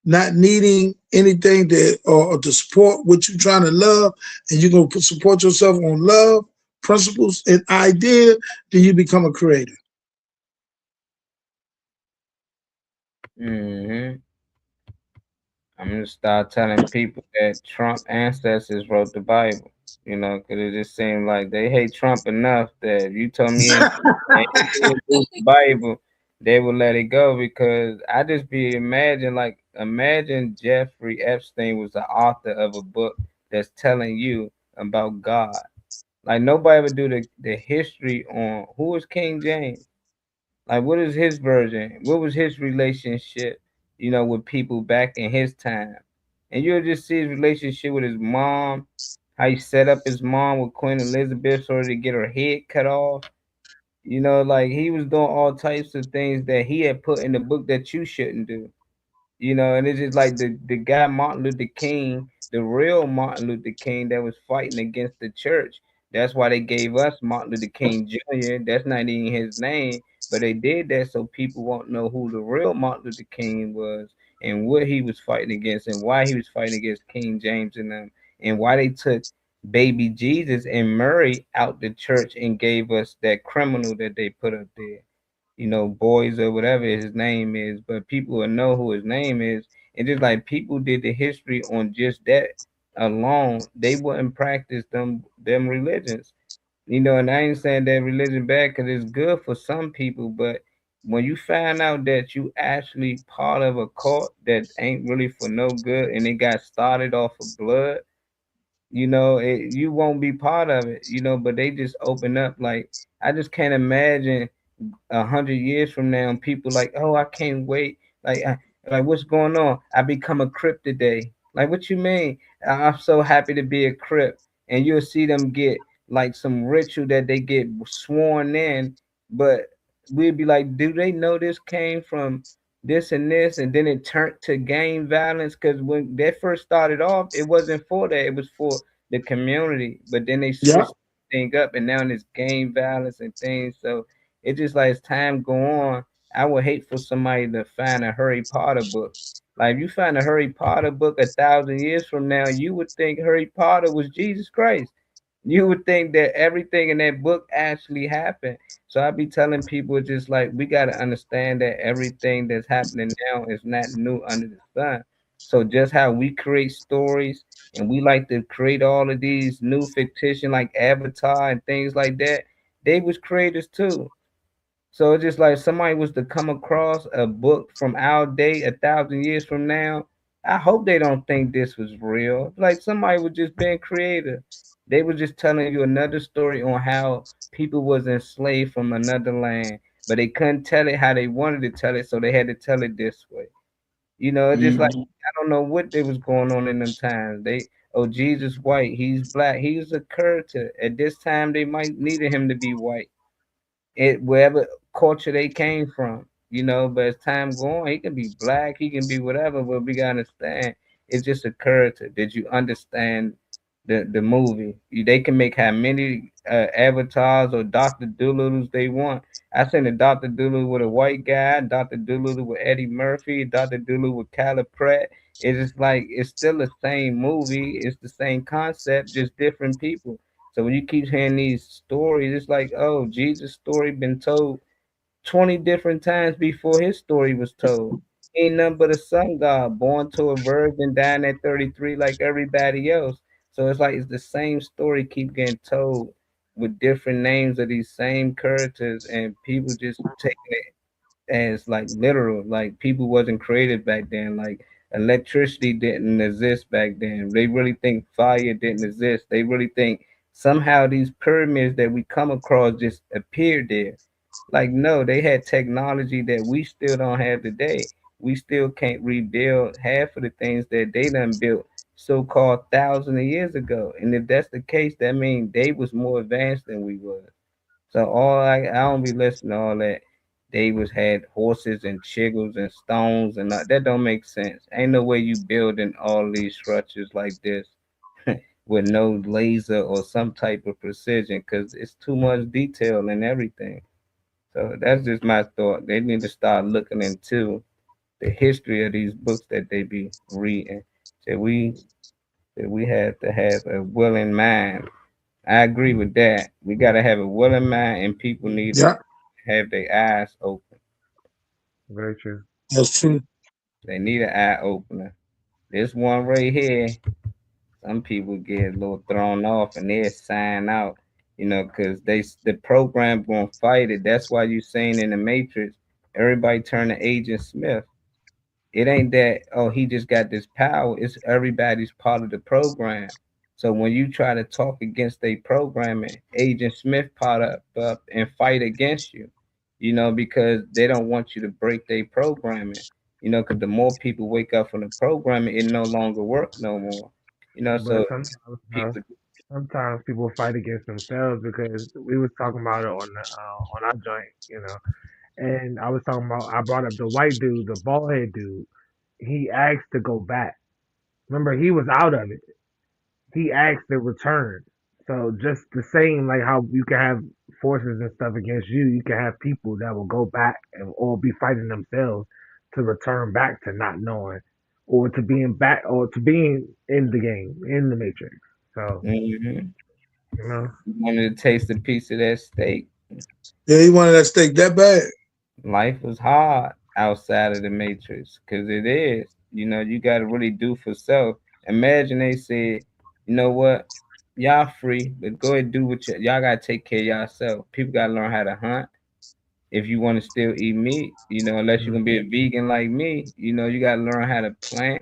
[SPEAKER 1] not needing anything that or to support what you're trying to love, and you're gonna support yourself on love, principles, and idea, then you become a creator.
[SPEAKER 2] Hmm. I'm gonna start telling people that Trump ancestors wrote the Bible. You know, because it just seemed like they hate Trump enough that if you told me anything to do with the Bible, they would let it go. Because I just be imagine Jeffrey Epstein was the author of a book that's telling you about God. Like nobody would do the history on who is King James. Like, what is his version? What was his relationship, with people back in his time? And you'll just see his relationship with his mom, how he set up his mom with Queen Elizabeth so to get her head cut off. Like he was doing all types of things that he had put in the book that you shouldn't do. And it's just like the guy Martin Luther King, the real Martin Luther King that was fighting against the church. That's why they gave us Martin Luther King Jr. That's not even his name, but they did that so people won't know who the real Martin Luther King was and what he was fighting against and why he was fighting against King James and them and why they took baby Jesus and Mary out the church and gave us that criminal that they put up there, Boys or whatever his name is, but people will know who his name is. And just like people did the history on just that alone, they wouldn't practice them religions. And I ain't saying that religion bad because it's good for some people, but when you find out that you actually part of a cult that ain't really for no good and it got started off of blood, you won't be part of it, but they just open up like I just can't imagine 100 years from now, and people like, oh, I can't wait. Like what's going on? I become a Crip today. Like, what you mean? I'm so happy to be a Crip, and you'll see them get like some ritual that they get sworn in, but we'd be like, do they know this came from this and this, and then it turned to gang violence? Because when they first started off, it wasn't for that; it was for the community. But then they
[SPEAKER 1] Yeah.
[SPEAKER 2] switched thing up, and now it's gang violence and things. So it's just like as time go on, I would hate for somebody to find a Harry Potter book. Like if you find a Harry Potter book 1,000 years from now, you would think Harry Potter was Jesus Christ. You would think that everything in that book actually happened. So I be telling people just like we gotta understand that everything that's happening now is not new under the sun. So just how we create stories and we like to create all of these new fiction like Avatar and things like that, they was creators too. So it's just like somebody was to come across a book from our day 1,000 years from now. I hope they don't think this was real. Like somebody was just being creative. They were just telling you another story on how people was enslaved from another land, but they couldn't tell it how they wanted to tell it, so they had to tell it this way. It's just like
[SPEAKER 1] Mhm.
[SPEAKER 2] I don't know what they was going on in them times. Oh, Jesus white, he's black, he's a character. At this time they might needed him to be white it wherever culture they came from, But as time go on, he can be black, he can be whatever. But we gotta understand, it's just a character. Did you understand the movie? They can make how many avatars or Doctor Doolittles they want. I seen a Doctor Doolittle with a white guy, Doctor Doolittle with Eddie Murphy, Doctor Doolittle with Kyla Pratt. It's just like it's still the same movie. It's the same concept, just different people. So when you keep hearing these stories, it's like, oh, Jesus' story been told 20 different times before his story was told. He ain't nothing but a sun god, born to a virgin, dying at 33 like everybody else. So it's like it's the same story keep getting told with different names of these same characters, and people just taking it as like literal, like people wasn't created back then, like electricity didn't exist back then. They really think fire didn't exist. They really think somehow these pyramids that we come across just appeared there. Like no, they had technology that we still don't have today. we still can't rebuild half of the things that they done built so-called thousands of years ago. And if that's the case, that means they was more advanced than we was. So I don't be listening to all that. They was had horses and chiggles and stones and that don't make sense. Ain't no way you building all these structures like this with no laser or some type of precision because it's too much detail and everything. So that's just my thought. They need to start looking into the history of these books that they be reading. So we have to have a willing mind. I agree with that. We gotta have a willing mind, and people need to
[SPEAKER 1] Yeah,
[SPEAKER 2] have their eyes open.
[SPEAKER 3] Very true.
[SPEAKER 1] that's true.
[SPEAKER 2] They need an eye opener. This one right here, some people get a little thrown off and they sign out, because the program gonna fight it. That's why you saying in the Matrix, everybody turn to Agent Smith. It ain't that, oh, he just got this power. It's everybody's part of the program. So when you try to talk against a programming, Agent Smith up and fight against you, because they don't want you to break their programming. Because the more people wake up from the programming, it no longer work no more.
[SPEAKER 3] But
[SPEAKER 2] So
[SPEAKER 3] sometimes,
[SPEAKER 2] people,
[SPEAKER 3] sometimes people fight against themselves because we was talking about it on our joint, and I was talking about I brought up the white dude, the bald head dude. He asked to go back. Remember, he was out of it. He asked to return. So just the same, like how you can have forces and stuff against you, you can have people that will go back and or be fighting themselves to return back to not knowing, or to being back, or to being in the game, in the matrix. So
[SPEAKER 2] mhm,
[SPEAKER 3] you know,
[SPEAKER 2] wanted to taste a piece of that steak.
[SPEAKER 1] Yeah, he wanted that steak that bad.
[SPEAKER 2] Life was hard outside of the matrix because it is. You got to really do for self. Imagine they said, you know what, y'all free, but go ahead and do what y'all got to take care of yourself. People got to learn how to hunt if you want to still eat meat. Unless you're gonna be a vegan like me, you got to learn how to plant.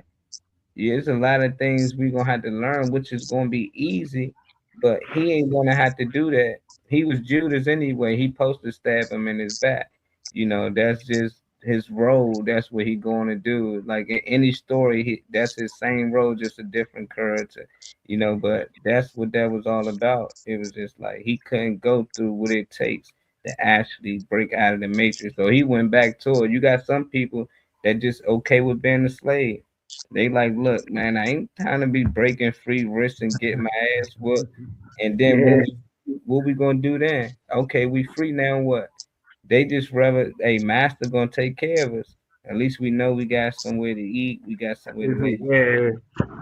[SPEAKER 2] Yeah, there's a lot of things we're gonna have to learn, which is gonna be easy, but he ain't gonna have to do that. He was Judas anyway. He supposed to stab him in his back. That's just his role. That's what he going to do. Like in any story, that's his same role, just a different character. But that's what that was all about. It was just like he couldn't go through what it takes to actually break out of the matrix. So he went back to it. You got some people that just okay with being a slave. They like, look, man, I ain't trying to be breaking free wrists and getting my ass whooped. And then
[SPEAKER 3] yeah,
[SPEAKER 2] what we gonna do then? Okay, we free now. What? They just rather a master gonna take care of us. At least we know we got somewhere to eat. We got somewhere to lay,
[SPEAKER 3] yeah,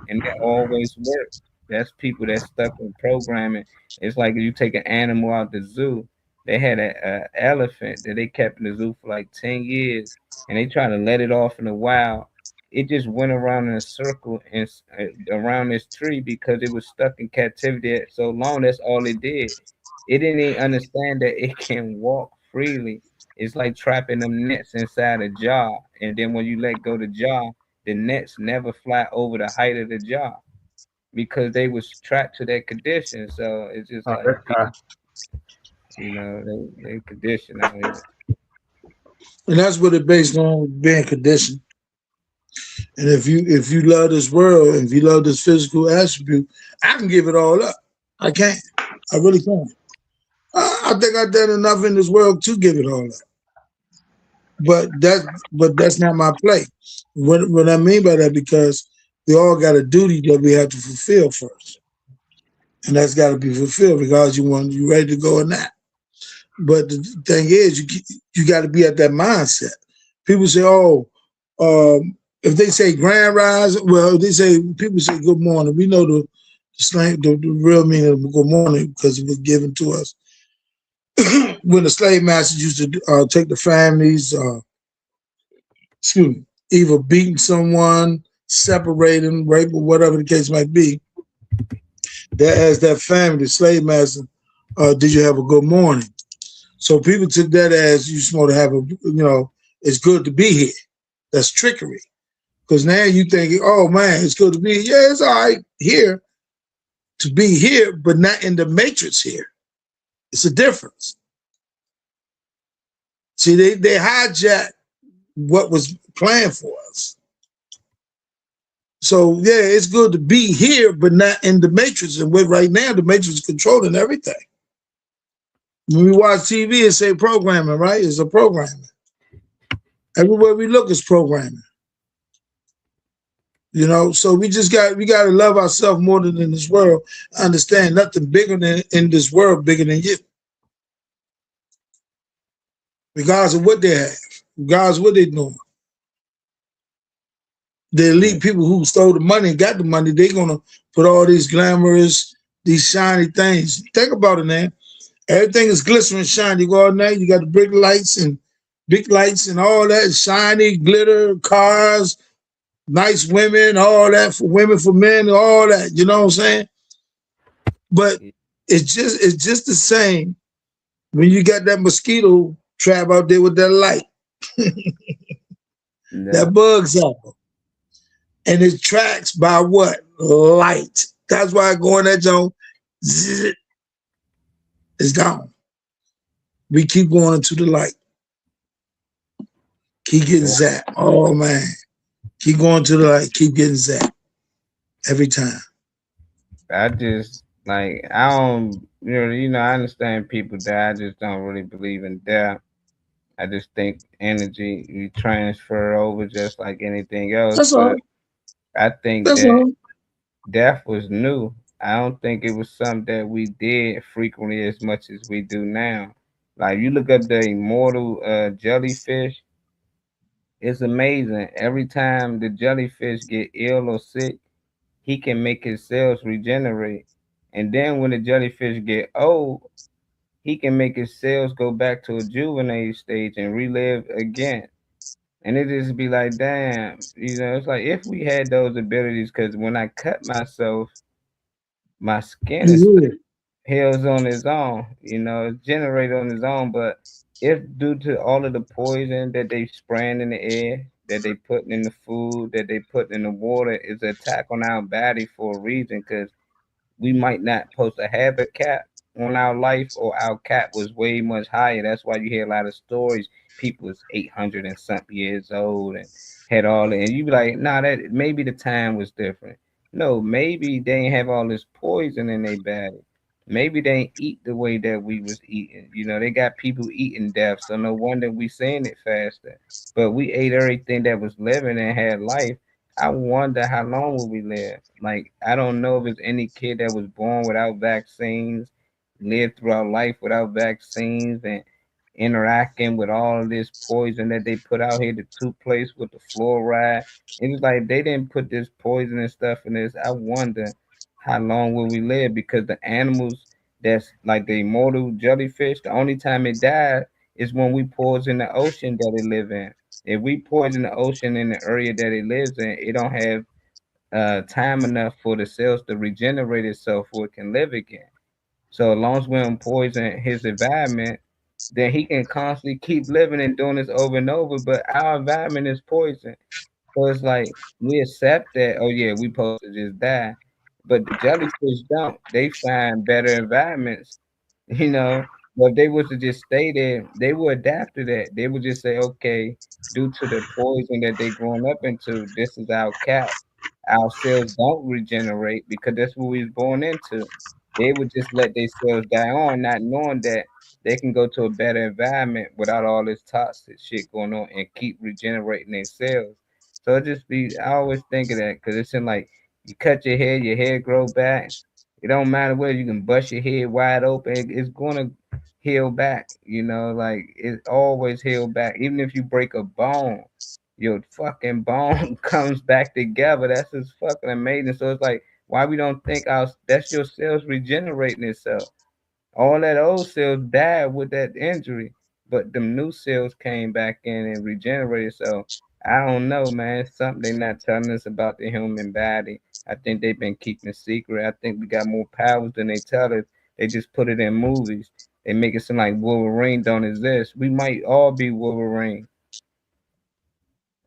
[SPEAKER 2] and that always works. That's people that stuck in programming. It's like you take an animal out the zoo. They had a elephant that they kept in the zoo for like 10 years, and they tried to let it off in the wild. It just went around in a circle and around this tree because it was stuck in captivity so long. That's all it did. It didn't even understand that it can walk freely. It's like trapping them nets inside a jar, and then when you let go the jar, the nets never fly over the height of the jar because they was trapped to that condition. So it's just
[SPEAKER 3] oh,
[SPEAKER 2] like
[SPEAKER 3] that's
[SPEAKER 2] people, they condition out here.
[SPEAKER 1] And that's what it based on, being conditioned. And if you love this world, and if you love this physical attribute, I can give it all up. I can't. I really can. I think I've done enough in this world to give it all up. But that's not my play. What I mean by that, because we all got a duty that we have to fulfill first, and that's got to be fulfilled because you ready to go or not. But the thing is, you got to be at that mindset. People say, "Oh, if they say grand rise," well, they say people say good morning. We know the slang, the real meaning of good morning because it was given to us when the slave masters used to take the families. Excuse me, either beating someone, separating, rape, or whatever the case might be. That as that family, the slave master, did you have a good morning? So people took that as you supposed to have it's good to be here. That's trickery. Because now you think, oh man, it's good to be here. Yeah, it's all right here to be here, but not in the matrix here. It's a difference. See, they hijack what was planned for us. So yeah, it's good to be here, but not in the matrix. And with right now, the matrix is controlling everything. When we watch TV, it say programming, right? It's a programming. Everywhere we look is programming. You know, so we got to love ourselves more than in this world. Understand nothing bigger than in this world bigger than you, regardless of what they have, regardless of what they're doing. The
[SPEAKER 2] Yeah.
[SPEAKER 1] elite people who stole the money and got the money, they're gonna put all these glamorous, these shiny things. Think about it, man. Everything is glittering, shiny. You go out there, you got the big lights and all that, shiny, glitter, cars, nice women, all that for women, for men, all that. You know what I'm saying? But it's just the same when you got that mosquito trap out there with that light,
[SPEAKER 2] Yeah.
[SPEAKER 1] that bug zapper, and it tracks by what? Light. That's why I go in that zone, zzz, it's gone. We keep going into the light. Keep getting
[SPEAKER 2] Yeah.
[SPEAKER 1] zapped. Oh man. Keep going to the light. Keep getting zapped every time.
[SPEAKER 2] I just like I don't I understand people that I just don't really believe in death. I just think energy you transfer over just like anything else.
[SPEAKER 1] That's
[SPEAKER 2] But
[SPEAKER 1] all.
[SPEAKER 2] I think
[SPEAKER 1] That's
[SPEAKER 2] that
[SPEAKER 1] all.
[SPEAKER 2] death was new. I don't think it was something that we did frequently as much as we do now. Like you look up the immortal jellyfish, it's amazing. Every time the jellyfish get ill or sick, he can make his cells regenerate. And then when the jellyfish get old, he can make his cells go back to a juvenile stage and relive again. And it just be like, damn, it's like if we had those abilities, because when I cut myself, my skin is
[SPEAKER 1] Yeah.
[SPEAKER 2] heals on its own, it's generated on its own. But if due to all of the poison that they spraying in the air, that they putting in the food, that they put in the water, is an attack on our body for a reason, because we might not supposed to have a cap on our life, or our cap was way much higher. That's why you hear a lot of stories. People was 800 and something years old and had all that. And you be like, nah, that maybe the time was different. No, maybe they ain't have all this poison in their body. Maybe they ain't eat the way that we was eating. They got people eating death, so no wonder we saying it faster. But we ate everything that was living and had life. I wonder how long will we live? Like, I don't know if it's any kid that was born without vaccines, lived throughout life without vaccines, and interacting with all of this poison that they put out here, the toothpaste with the fluoride. It's like they didn't put this poison and stuff in this. I wonder how long will we live, because the animals that's like the immortal jellyfish, the only time it dies is when we poison the ocean that it live in. If we poison the ocean in the area that it lives in, it don't have time enough for the cells to regenerate itself so it can live again. So as long as we don't poison his environment, then he can constantly keep living and doing this over and over. But our environment is poison. So it's like we accept that, oh yeah, we supposed to just die. But the jellyfish don't. They find better environments, you know. But if they was to just stay there, they would adapt to that. They would just say, okay, due to the poison that they grown up into, this is our cap. Our cells don't regenerate because that's what we was born into. They would just let their cells die on, not knowing that they can go to a better environment without all this toxic shit going on and keep regenerating their cells. So it just be, I always think of that because it's in like you cut your hair grow back. It don't matter whether you can bust your head wide open, it's gonna heal back. Like it always heal back. Even if you break a bone, your fucking bone comes back together. That's just fucking amazing. So it's like, why we don't think our that's your cells regenerating itself. All that old cells died with that injury, but them new cells came back in and regenerated. So I don't know, man. It's something they not telling us about the human body. I think they've been keeping it secret. I think we got more powers than they tell us. They just put it in movies. They make it seem like Wolverine don't exist. We might all be Wolverine.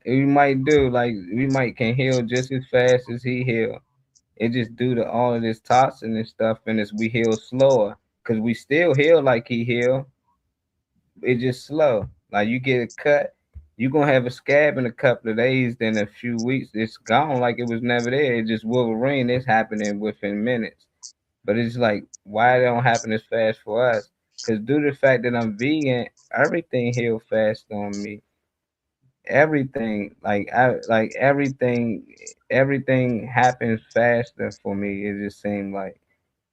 [SPEAKER 2] We might do like we might can heal just as fast as he heal. It just due to all of this toxin and stuff, and as we heal slower, cause we still heal like he heal. It's just slow. Like you get a cut, You gonna have a scab in a couple of days, then a few weeks, it's gone like it was never there. It's just Wolverine. It's happening within minutes. But it's like, why it don't happen as fast for us? Because due to the fact that I'm vegan, everything healed fast on me. Everything, everything happens faster for me. It just seemed like,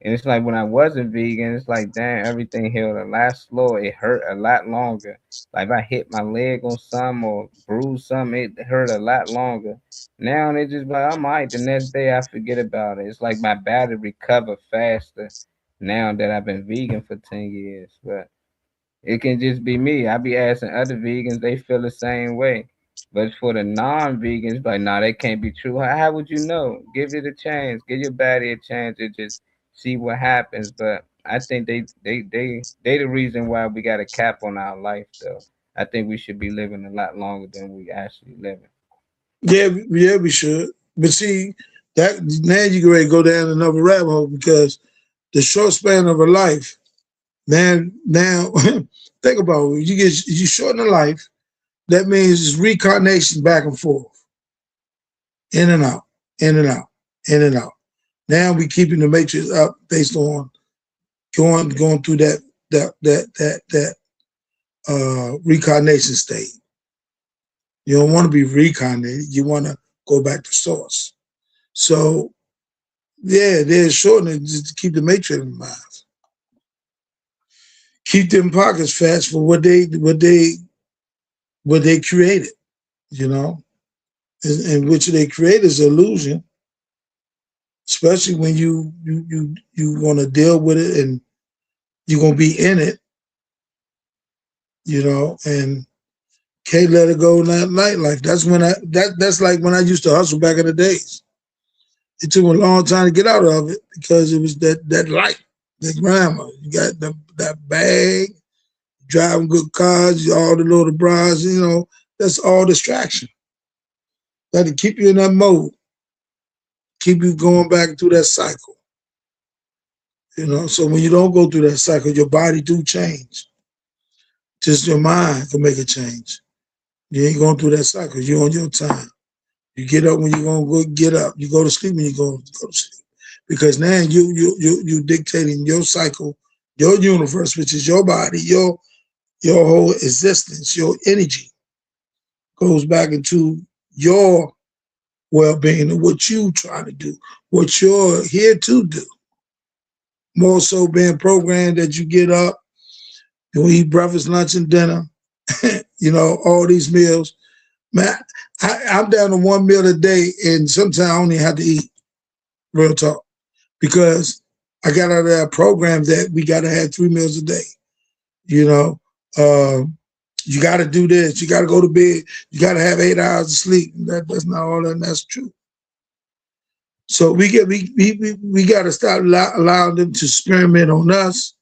[SPEAKER 2] and it's like when I wasn't vegan, it's like damn, everything healed a lot slower. It hurt a lot longer. Like if I hit my leg on something or bruise something, it hurt a lot longer. Now they just like I'm alright. The next day I forget about it. It's like my body recover faster now that I've been vegan for 10 years. But it can just be me. I be asking other vegans, they feel the same way. But for the non-vegans, like, nah, that can't be true. How would you know? Give it a chance. Give your body a chance to just see what happens. But I think they the reason why we got a cap on our life, though. I think we should be living a lot longer than we actually living.
[SPEAKER 1] Yeah, yeah, we should. But see, that now you can ready to go down another rabbit hole because the short span of a life, man. Now, think about it. You shorten a life. That means it's reincarnation back and forth, in and out, in and out, in and out. Now we keeping the matrix up based on going through that reincarnation state. You don't want to be reincarnated. You want to go back to source. So yeah, they're shortening just to keep the matrix in mind. Keep them pockets fast for what they created. You know, and which they create is illusion, especially when you want to deal with it and you're gonna be in it. You know, and can't let it go in that nightlife. That's like when I used to hustle back in the days. It took me a long time to get out of it because it was that light, that glamour. You got that bag, driving good cars, all the little bras, that's all distraction. That to keep you in that mode, keep you going back through that cycle. So when you don't go through that cycle, your body do change. Just your mind can make a change. You ain't going through that cycle. You're on your time. You get up when you're gonna go get up. You go to sleep when you're gonna go to sleep. Because now you dictating your cycle, your universe, which is your body, your whole existence, your energy goes back into your well-being and what you trying to do, what you're here to do. More so being programmed that you get up, you eat breakfast, lunch, and dinner, all these meals. Man, I'm down to one meal a day, and sometimes I only have to eat, real talk, because I got out of that program that we got to have 3 meals a day. You know, you got to do this. You got to go to bed. You got to have 8 hours of sleep. That's not all that. And that's true. So we got to stop allowing them to experiment on us,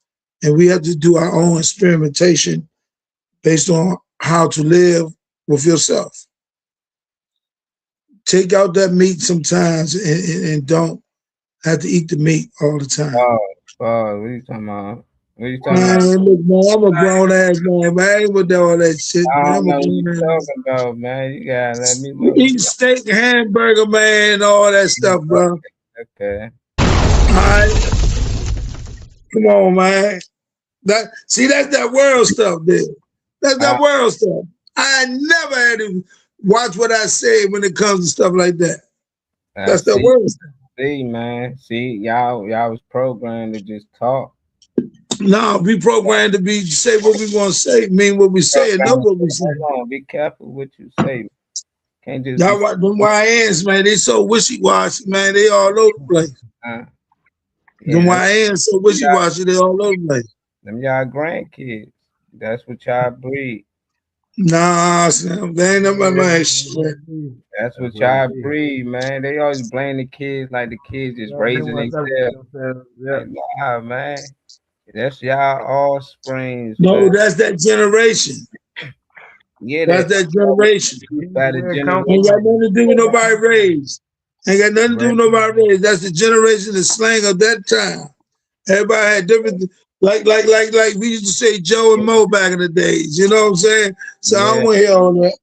[SPEAKER 1] and we have to do our own experimentation based on how to live with yourself. Take out that meat sometimes and don't have to eat the meat all the time.
[SPEAKER 2] What are you talking about? What are you talking
[SPEAKER 1] Man,
[SPEAKER 2] about?
[SPEAKER 1] look, man, I'm a grown ass man, man. I ain't with all that shit,
[SPEAKER 2] I
[SPEAKER 1] man.
[SPEAKER 2] don't
[SPEAKER 1] I'm a
[SPEAKER 2] know what you
[SPEAKER 1] grown ass
[SPEAKER 2] talking about, man. You gotta let me
[SPEAKER 1] man.
[SPEAKER 2] know.
[SPEAKER 1] Eat steak, hamburger, man, all that stuff, bro. All
[SPEAKER 2] Okay.
[SPEAKER 1] right, come on, man. That's that world stuff, there. That's
[SPEAKER 2] I,
[SPEAKER 1] that world stuff. I never had to watch what I say when it comes to stuff like that.
[SPEAKER 2] I
[SPEAKER 1] That's that
[SPEAKER 2] see,
[SPEAKER 1] world stuff.
[SPEAKER 2] man. See, y'all was programmed to just talk.
[SPEAKER 1] No, we programmed to be say what we want to say, mean what we say, and know
[SPEAKER 2] Programmed.
[SPEAKER 1] what we say.
[SPEAKER 2] Hold on, be careful what you say. Can't just be
[SPEAKER 1] Y'all watch them YNs, man. They so wishy washy, man. They all over the place.
[SPEAKER 2] uh,
[SPEAKER 1] Them
[SPEAKER 2] yeah,
[SPEAKER 1] YNs so wishy washy. They all over the place.
[SPEAKER 2] y'all grandkids. That's what y'all breed.
[SPEAKER 1] Nah, Sam, they ain't
[SPEAKER 3] Yeah,
[SPEAKER 1] nobody my
[SPEAKER 3] that's what
[SPEAKER 1] shit.
[SPEAKER 3] it be.
[SPEAKER 2] That's
[SPEAKER 3] That's
[SPEAKER 2] what
[SPEAKER 3] what it
[SPEAKER 2] y'all
[SPEAKER 3] be.
[SPEAKER 2] breed, man. They always blame the kids like the kids just
[SPEAKER 3] Yeah, they
[SPEAKER 2] raising
[SPEAKER 3] want to separate
[SPEAKER 2] themselves.
[SPEAKER 3] themselves. Yeah.
[SPEAKER 2] Like, nah, man. That's y'all offsprings,
[SPEAKER 1] No,
[SPEAKER 2] man.
[SPEAKER 1] that's that generation.
[SPEAKER 2] Yeah,
[SPEAKER 1] That's
[SPEAKER 2] that
[SPEAKER 1] that generation.
[SPEAKER 2] by the
[SPEAKER 3] Where it come
[SPEAKER 1] Ain't
[SPEAKER 2] generation.
[SPEAKER 1] got
[SPEAKER 3] from?
[SPEAKER 1] nothing to do with nobody raised. Ain't got nothing to do
[SPEAKER 3] Where
[SPEAKER 1] with
[SPEAKER 3] it come
[SPEAKER 1] nobody
[SPEAKER 3] from?
[SPEAKER 1] raised. That's the generation, the slang of that time. Everybody had different, like we used to say Joe and Mo back in the days. You know what I'm saying? So I don't
[SPEAKER 2] Yeah,
[SPEAKER 1] want to hear all that.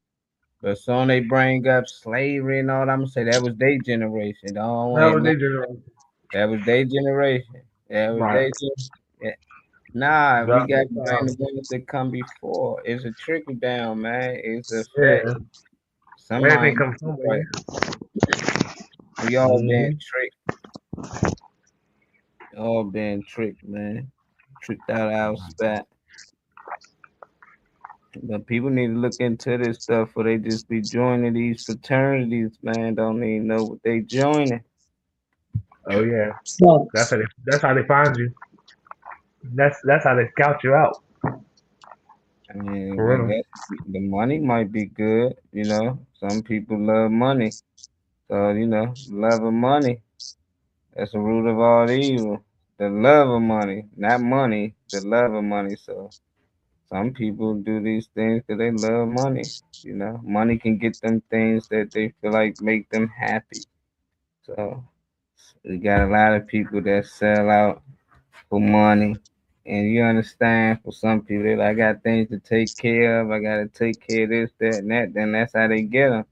[SPEAKER 2] But soon they bring up slavery and all that. I'm gonna say that was their generation. Don't
[SPEAKER 3] That
[SPEAKER 2] ain't
[SPEAKER 3] was
[SPEAKER 2] no,
[SPEAKER 3] their generation.
[SPEAKER 2] that was their generation. That was
[SPEAKER 3] Right.
[SPEAKER 2] their yeah. Nah, we
[SPEAKER 3] Drop
[SPEAKER 2] got
[SPEAKER 3] this
[SPEAKER 2] to blame
[SPEAKER 3] down.
[SPEAKER 2] the ones that come before. It's a trickle down, man. It's a fact.
[SPEAKER 3] Yeah.
[SPEAKER 2] Somebody
[SPEAKER 3] Everything
[SPEAKER 2] ain't
[SPEAKER 3] comes
[SPEAKER 2] do
[SPEAKER 3] from
[SPEAKER 2] right.
[SPEAKER 3] me.
[SPEAKER 2] We all been
[SPEAKER 3] Mm-hmm.
[SPEAKER 2] tricked. All been tricked, man. Tricked out our spot. But people need to look into this stuff, or they just be joining these fraternities, man. Don't even know what they joining.
[SPEAKER 3] Oh yeah. That's
[SPEAKER 1] Facts.
[SPEAKER 3] how they find you. That's how they scout you out.
[SPEAKER 2] I mean,
[SPEAKER 3] For
[SPEAKER 2] I
[SPEAKER 3] real.
[SPEAKER 2] guess the money might be good, you know. Some people love money. So, love of money. That's the root of all evil. The love of money, not money, the love of money. So some people do these things because they love money. Money can get them things that they feel like make them happy. So we got a lot of people that sell out for money. And you understand, for some people, they like, I got things to take care of. I got to take care of this, that, and that. Then that's how they get them.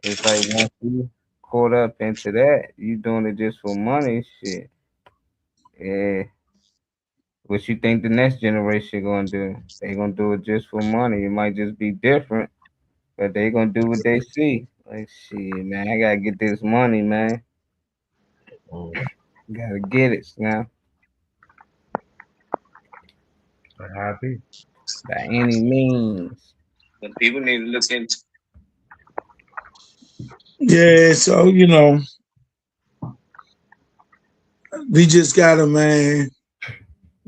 [SPEAKER 2] It's like once you caught up into that, you doing it just for money, shit. Yeah. What you think the next generation gonna do? They gonna do it just for money. It might just be different, but they gonna do what they see. Like shit, man, I gotta get this money, man.
[SPEAKER 3] Mm.
[SPEAKER 2] Gotta get it now
[SPEAKER 3] I'm happy.
[SPEAKER 2] by any means. But people need to look into.
[SPEAKER 1] Yeah, so we just gotta, man,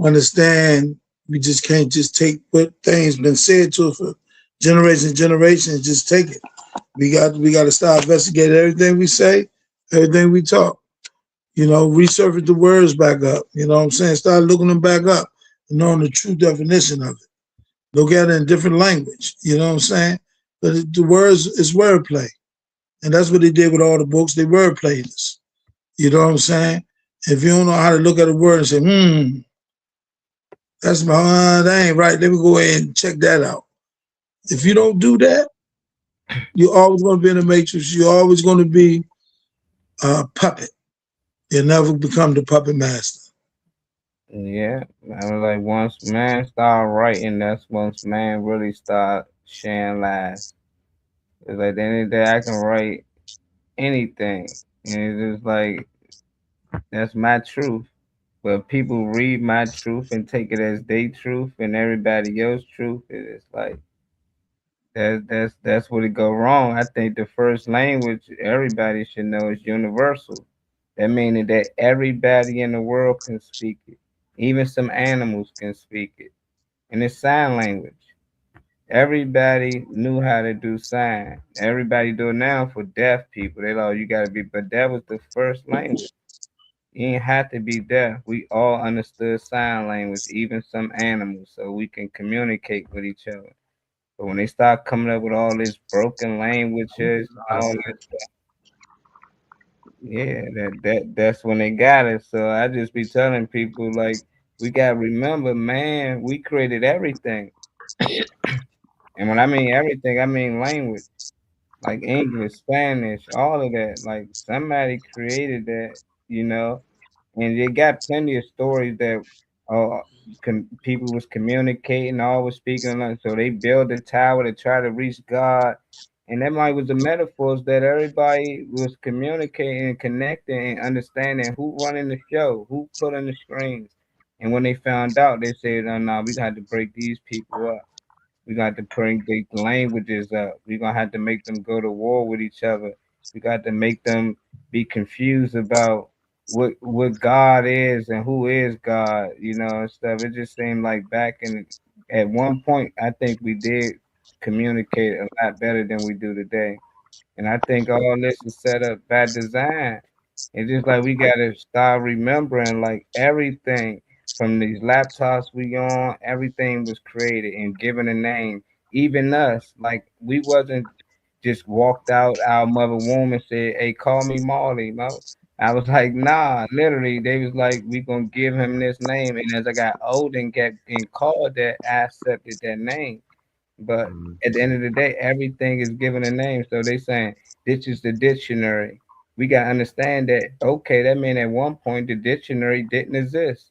[SPEAKER 1] understand we just can't just take what things been said to us for generations and generations, just take it. We got to start investigating everything we say, everything we talk. Resurface the words back up. You know what I'm saying? Start looking them back up and knowing the true definition of it. Look at it in different language. You know what I'm saying? But the words is wordplay. And that's what they did with all the books. They wordplayed us. You know what I'm saying? If you don't know how to look at a word and say, that ain't right. Let me go ahead and check that out. If you don't do that, you're always going to be in the matrix. You're always going to be a puppet. You'll never become the puppet master.
[SPEAKER 2] Yeah, I was like, once man start writing, that's once man really start sharing lies. It's like the end of the day, I can write anything, and it's just like that's my truth. But people read my truth and take it as their truth and everybody else's truth. It's like that's where it go wrong. I think the first language everybody should know is universal. That meaning that everybody in the world can speak it. Even some animals can speak it. And it's sign language. Everybody knew how to do sign. Everybody do it now for deaf people. They like, you gotta be, but that was the first language. You ain't have to be deaf. We all understood sign language, even some animals, so we can communicate with each other. But when they start coming up with all this broken languages and all this, yeah, that's when they got it. So I just be telling people like we gotta remember, man, we created everything. And when I mean everything, I mean language. Like English, Spanish, all of that. Like somebody created that, you know, and they got plenty of stories that uh people was communicating, all was speaking. So they built a tower to try to reach God, and that might was the metaphors that everybody was communicating and connecting and understanding who running the show, who pulling the strings. And when they found out, they said, "Oh no, we got to break these people up." We got to bring the languages up. We're gonna have to make them go to war with each other. We got to make them be confused about what God is and who is God, and stuff. It just seemed like back in at one point I think we did communicate a lot better than we do today. And I think all this is set up by design. It's just like we gotta start remembering like everything from these laptops we on, everything was created and given a name. Even us, like we wasn't just walked out our mother womb and said, "Hey, call me Marley." No, I was like, "Nah." Literally, they was like, "We gonna give him this name." And as I got old and kept getting called that, I accepted that name. But at the end of the day, everything is given a name. So they saying this is the dictionary. We gotta understand that. Okay, that mean at one point the dictionary didn't exist.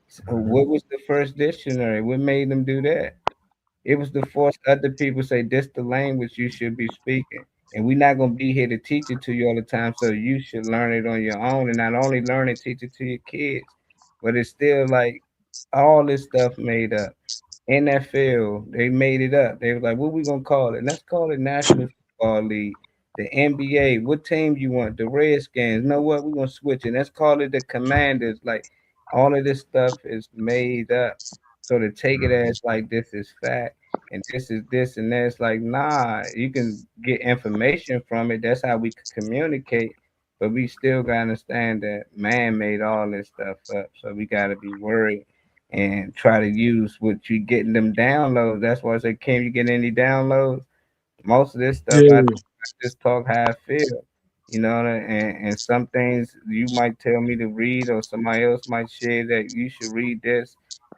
[SPEAKER 2] So what was the first dictionary? What made them do that? It was to force other people say this the language you should be speaking. And we're not gonna be here to teach it to you all the time. So you should learn it on your own and not only learn it, teach it to your kids. But it's still like all this stuff made up. NFL, they made it up. They were like, what we gonna call it? Let's call it National Football League. The NBA, what team you want? The Redskins. You know what? We're gonna switch it. Let's call it the Commanders. Like all of this stuff is made up. So to take it as like this is fact and this is this and that's like nah, you can get information from it. That's how we could communicate. But we still gotta understand that man made all this stuff up. So we gotta be worried and try to use what you getting them downloads. That's why I say, can you get any downloads? Most of this stuff, I
[SPEAKER 1] Yeah.
[SPEAKER 2] just talk how I feel, you know. And some things you might tell me to read, or somebody else might share that you should read this.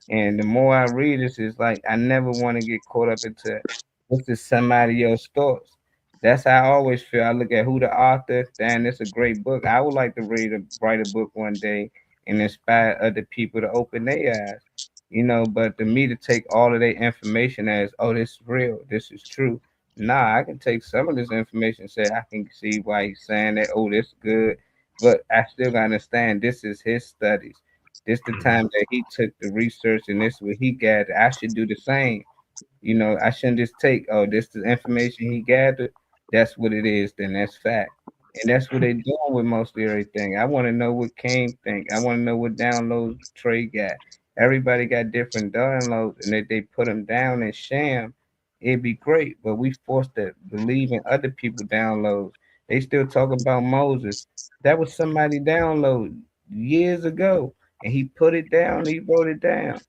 [SPEAKER 2] And the more I read this, it's like I never want to get caught up into what's this somebody else's thoughts. That's how I always feel. I look at who the author. Damn, it's a great book. I would like to write a book one day and inspire other people to open their eyes. You know, but to me to take all of their information as, oh, this is real, this is true. Nah, I can take some of this information and say I can see why he's saying that. Oh, this good, but I still gotta understand this is his studies. This the time that he took the research, and this is what he gathered. I should do the same. You know, I shouldn't just take, oh, this the information he gathered. That's what it is. Then that's fact, and that's what they doing with most of everything. I want to know what Kane think. I want to know what downloads Trey got. Everybody got different downloads, and if they put them down and sham, it'd be great. But we forced to believe in other people downloads. They still talk about Moses. That was somebody download years ago, and he put it down. He wrote it down,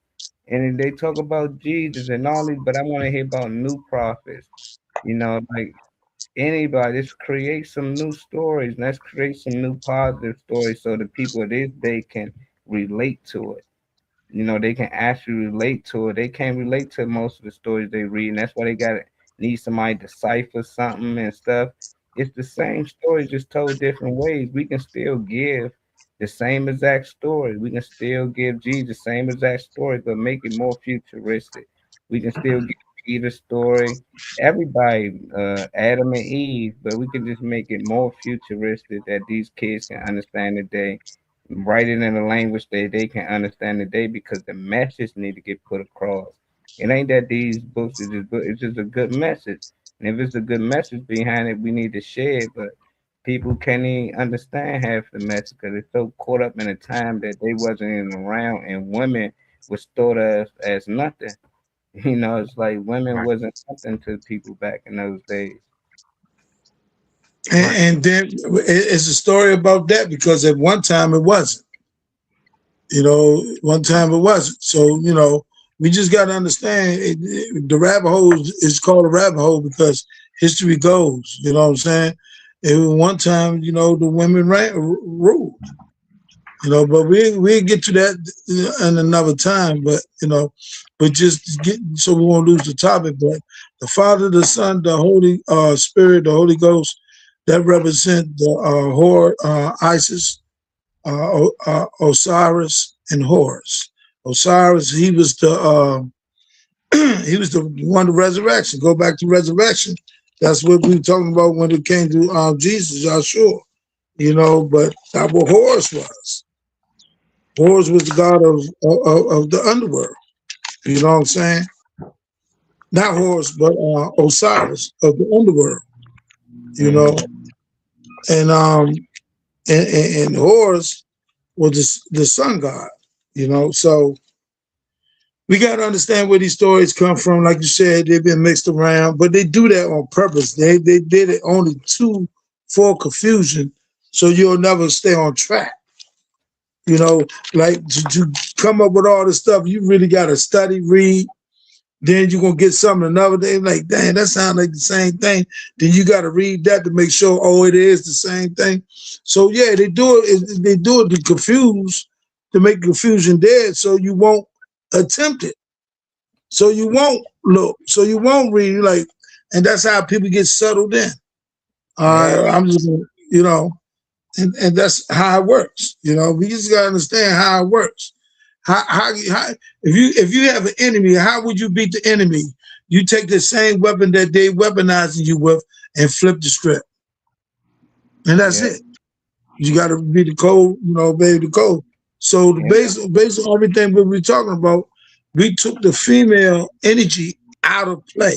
[SPEAKER 2] and then they talk about Jesus and all these. But I want to hear about new prophets. You know, like anybody, let's create some new stories. Let's create some new positive stories so the people of this day can relate to it. You know, they can actually relate to it. They can't relate to most of the stories they read, and that's why they got to need somebody to decipher something and stuff. It's the same story, just told different ways. We can still give the same exact story. We can still give Jesus the same exact story, but make it more futuristic. We can still give Peter's story, everybody, Adam and Eve, but we can just make it more futuristic that these kids can understand today, write it in a language that they can understand today because the message need to get put across. It ain't that these books are just good, it's just a good message. And if it's a good message behind it, we need to share it. But people can't even understand half the message because they're so caught up in a time that they wasn't even around, and women was thought of as nothing. You know, it's like women
[SPEAKER 3] Right.
[SPEAKER 2] wasn't something to people back in those days.
[SPEAKER 3] Right.
[SPEAKER 1] And then it's a story about that because at one time it wasn't. One time it wasn't. So we just got to understand the rabbit hole is called a rabbit hole because history goes. You know what I'm saying? And one time, the women ruled. But we get to that in another time. But just get so we won't lose the topic. But the Father, the Son, the Holy Spirit, the Holy Ghost, that represent the Isis, Osiris, and Horus. Osiris, he was the he was the one of resurrection. Go back to resurrection. That's what we were talking about when it came to Jesus, Yahshua. But that's what Horus was. Horus was the god of the underworld. You know what I'm saying? Not Horus, but Osiris of the underworld. You know,
[SPEAKER 2] Mm-hmm.
[SPEAKER 1] and Horus was the sun god. So we got to understand where these stories come from. Like you said, they've been mixed around, but they do that on purpose. They did it only for confusion, so you'll never stay on track. Like to come up with all this stuff, you really got to study, read. Then you're gonna get something another day, like, dang, that sounds like the same thing. Then you gotta read that to make sure, oh, it is the same thing. So yeah, they do it. They do it to confuse, to make confusion dead, so you won't attempt it. So you won't look, so you won't read like, and that's how people get settled in.
[SPEAKER 2] Yeah,
[SPEAKER 1] I'm just, and that's how it works. We just gotta understand how it works. How if you have an enemy, how would you beat the enemy? You take the same weapon that they weaponizing you with and flip the script, and that's
[SPEAKER 2] yeah,
[SPEAKER 1] it. You got to be the code, obey the code. So the
[SPEAKER 2] yeah.
[SPEAKER 1] based on everything we were talking about, we took the female energy out of play.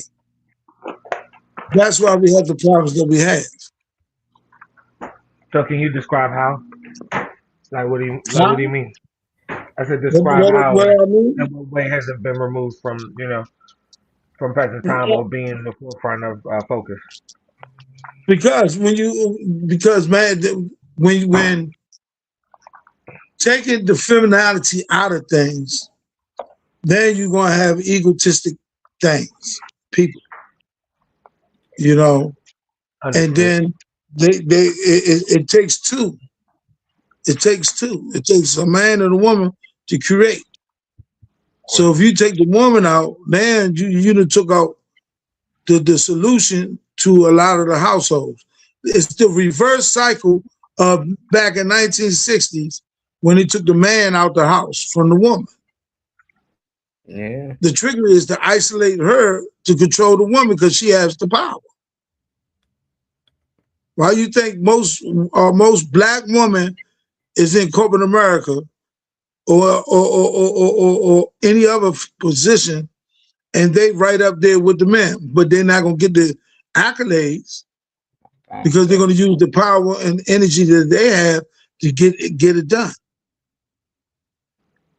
[SPEAKER 1] That's why we have the problems that we have.
[SPEAKER 3] So can you describe how? Like what do you
[SPEAKER 1] Huh?
[SPEAKER 3] mean? I said
[SPEAKER 1] What,
[SPEAKER 3] describe
[SPEAKER 1] what,
[SPEAKER 3] how,
[SPEAKER 1] what
[SPEAKER 3] like
[SPEAKER 1] I mean?
[SPEAKER 3] in what way has it been removed from present time or being in the forefront of focus?
[SPEAKER 1] Because man, when taking the femininity out of things, then you're gonna have egotistic things, people, you know, and
[SPEAKER 3] Understood.
[SPEAKER 1] then it takes two. It takes two. It takes a man and a woman to create.
[SPEAKER 3] Of course.
[SPEAKER 1] So if you take the woman out, then you done took out the solution to a lot of the households. It's the reverse cycle of back in 1960s when he took the man out the house from the woman.
[SPEAKER 2] Yeah.
[SPEAKER 1] The trigger is to isolate her to control the woman because she has the power. Why you think most black women is in corporate America or any other position, and they right up there with the men, but they're not gonna get the accolades because they're
[SPEAKER 2] Okay.
[SPEAKER 1] gonna use the power and energy that they have to get it done.